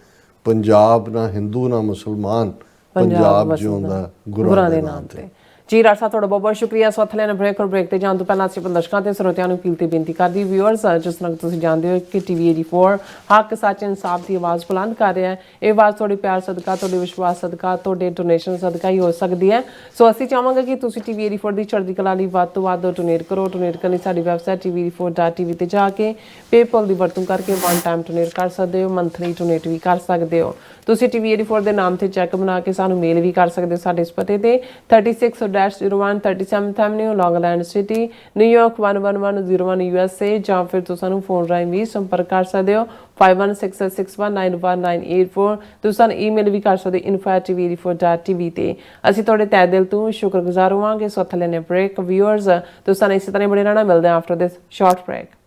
ਪੰਜਾਬ ਨਾ ਹਿੰਦੂ ਨਾ ਮੁਸਲਮਾਨ, ਪੰਜਾਬ ਜਿਉਂਦਾ ਗੁਰਾਂ ਦੇ ਨਾਮ ਤੇ। ਜੀ ਰਾਜ ਸਾਹਿਬ, ਤੁਹਾਡਾ ਬਹੁਤ ਬਹੁਤ ਸ਼ੁਕਰੀਆ। ਸੋ ਹੱਥ ਲੈਣਾ ਬ੍ਰੇਕ ਤੇ ਜਾਣ ਤੋਂ ਪਹਿਲਾਂ ਅਸੀਂ ਦਰਸ਼ਕਾਂ ਤੇ ਸਰੋਤਿਆਂ ਨੂੰ ਅਪੀਲ ਤੇ ਬੇਨਤੀ ਕਰਦੀ, ਵਿਊਅਰਸ, ਜਿਸ ਤਰ੍ਹਾਂ ਤੁਸੀਂ ਜਾਣਦੇ ਹੋ ਕਿ TV 84 ਹੱਕ, ਸੱਚ, ਇਨਸਾਫ ਦੀ ਆਵਾਜ਼ ਬੁਲੰਦ ਕਰ ਰਿਹਾ ਹੈ। ਇਹ ਆਵਾਜ਼ ਤੁਹਾਡੇ ਪਿਆਰ ਸਦਕਾ, ਤੁਹਾਡੇ ਵਿਸ਼ਵਾਸ ਸਦਕਾ, ਤੁਹਾਡੇ ਡੋਨੇਸ਼ਨ ਸਦਕਾ ਹੀ ਹੋ ਸਕਦੀ ਹੈ। ਸੋ ਅਸੀਂ ਚਾਹਾਂਗੇ ਕਿ ਤੁਸੀਂ TV 84 ਦੀ ਚੜ੍ਹਦੀ ਕਲਾ ਲਈ ਵੱਧ ਤੋਂ ਵੱਧ ਡੋਨੇਟ ਕਰੋ। ਡੋਨੇਟ ਕਰਨ ਲਈ ਸਾਡੀ ਵੈਬਸਾਈਟ tv84.tv ਤੇ ਜਾ ਕੇ ਪੇਪਲ ਦੀ ਵਰਤੋਂ ਕਰਕੇ ਵਨ ਟਾਈਮ ਡੋਨੇਟ ਕਰ ਸਕਦੇ ਹੋ, ਮੰਥਲੀ ਡੋਨੇਟ ਵੀ ਕਰ ਸਕਦੇ ਹੋ। ਤੁਸੀਂ TV 84 ਦੇ ਨਾਮ ਤੇ ਚੈੱਕ ਬਣਾ ਕੇ ਸਾਨੂੰ ਮੇਲ ਵੀ ਕਰ ਸਕਦੇ ਹੋ ਸਾਡੇ ਇਸ ਪਤੇ ਤੇ 36 2-01 37th Avenue, Long Island City, New York 11101 USA, ਜਾਂ ਫਿਰ ਤੁਸੀਂ ਸਾਨੂੰ ਫੋਨ ਰਾਹੀਂ ਵੀ ਸੰਪਰਕ ਕਰ ਸਕਦੇ ਹੋ 5166619194। ਤੁਸੀਂ ਸਾਨੂੰ ਈਮੇਲ ਵੀ ਕਰ ਸਕਦੇ info@tv84.tv ਤੇ। ਅਸੀਂ ਤੁਹਾਡੇ ਤਹਿ ਦਿਲ ਤੋਂ ਸ਼ੁਕਰਗੁਜ਼ਾਰ ਹੋਵਾਂਗੇ। ਸੋ ਥੱਲੇ ਨੇ ਬ੍ਰੇਕ ਵਿਊਅਰਸ ਤੁਸੀਂ ਸਾਨੂੰ ਇਸੇ ਤਰ੍ਹਾਂ ਬਣੇ ਰਹਿਣਾ। ਮਿਲਦੇ ਹਾਂ ਆਫਟਰ ਦਿਸ ਸ਼ਾਰਟ ਬ੍ਰੇਕ।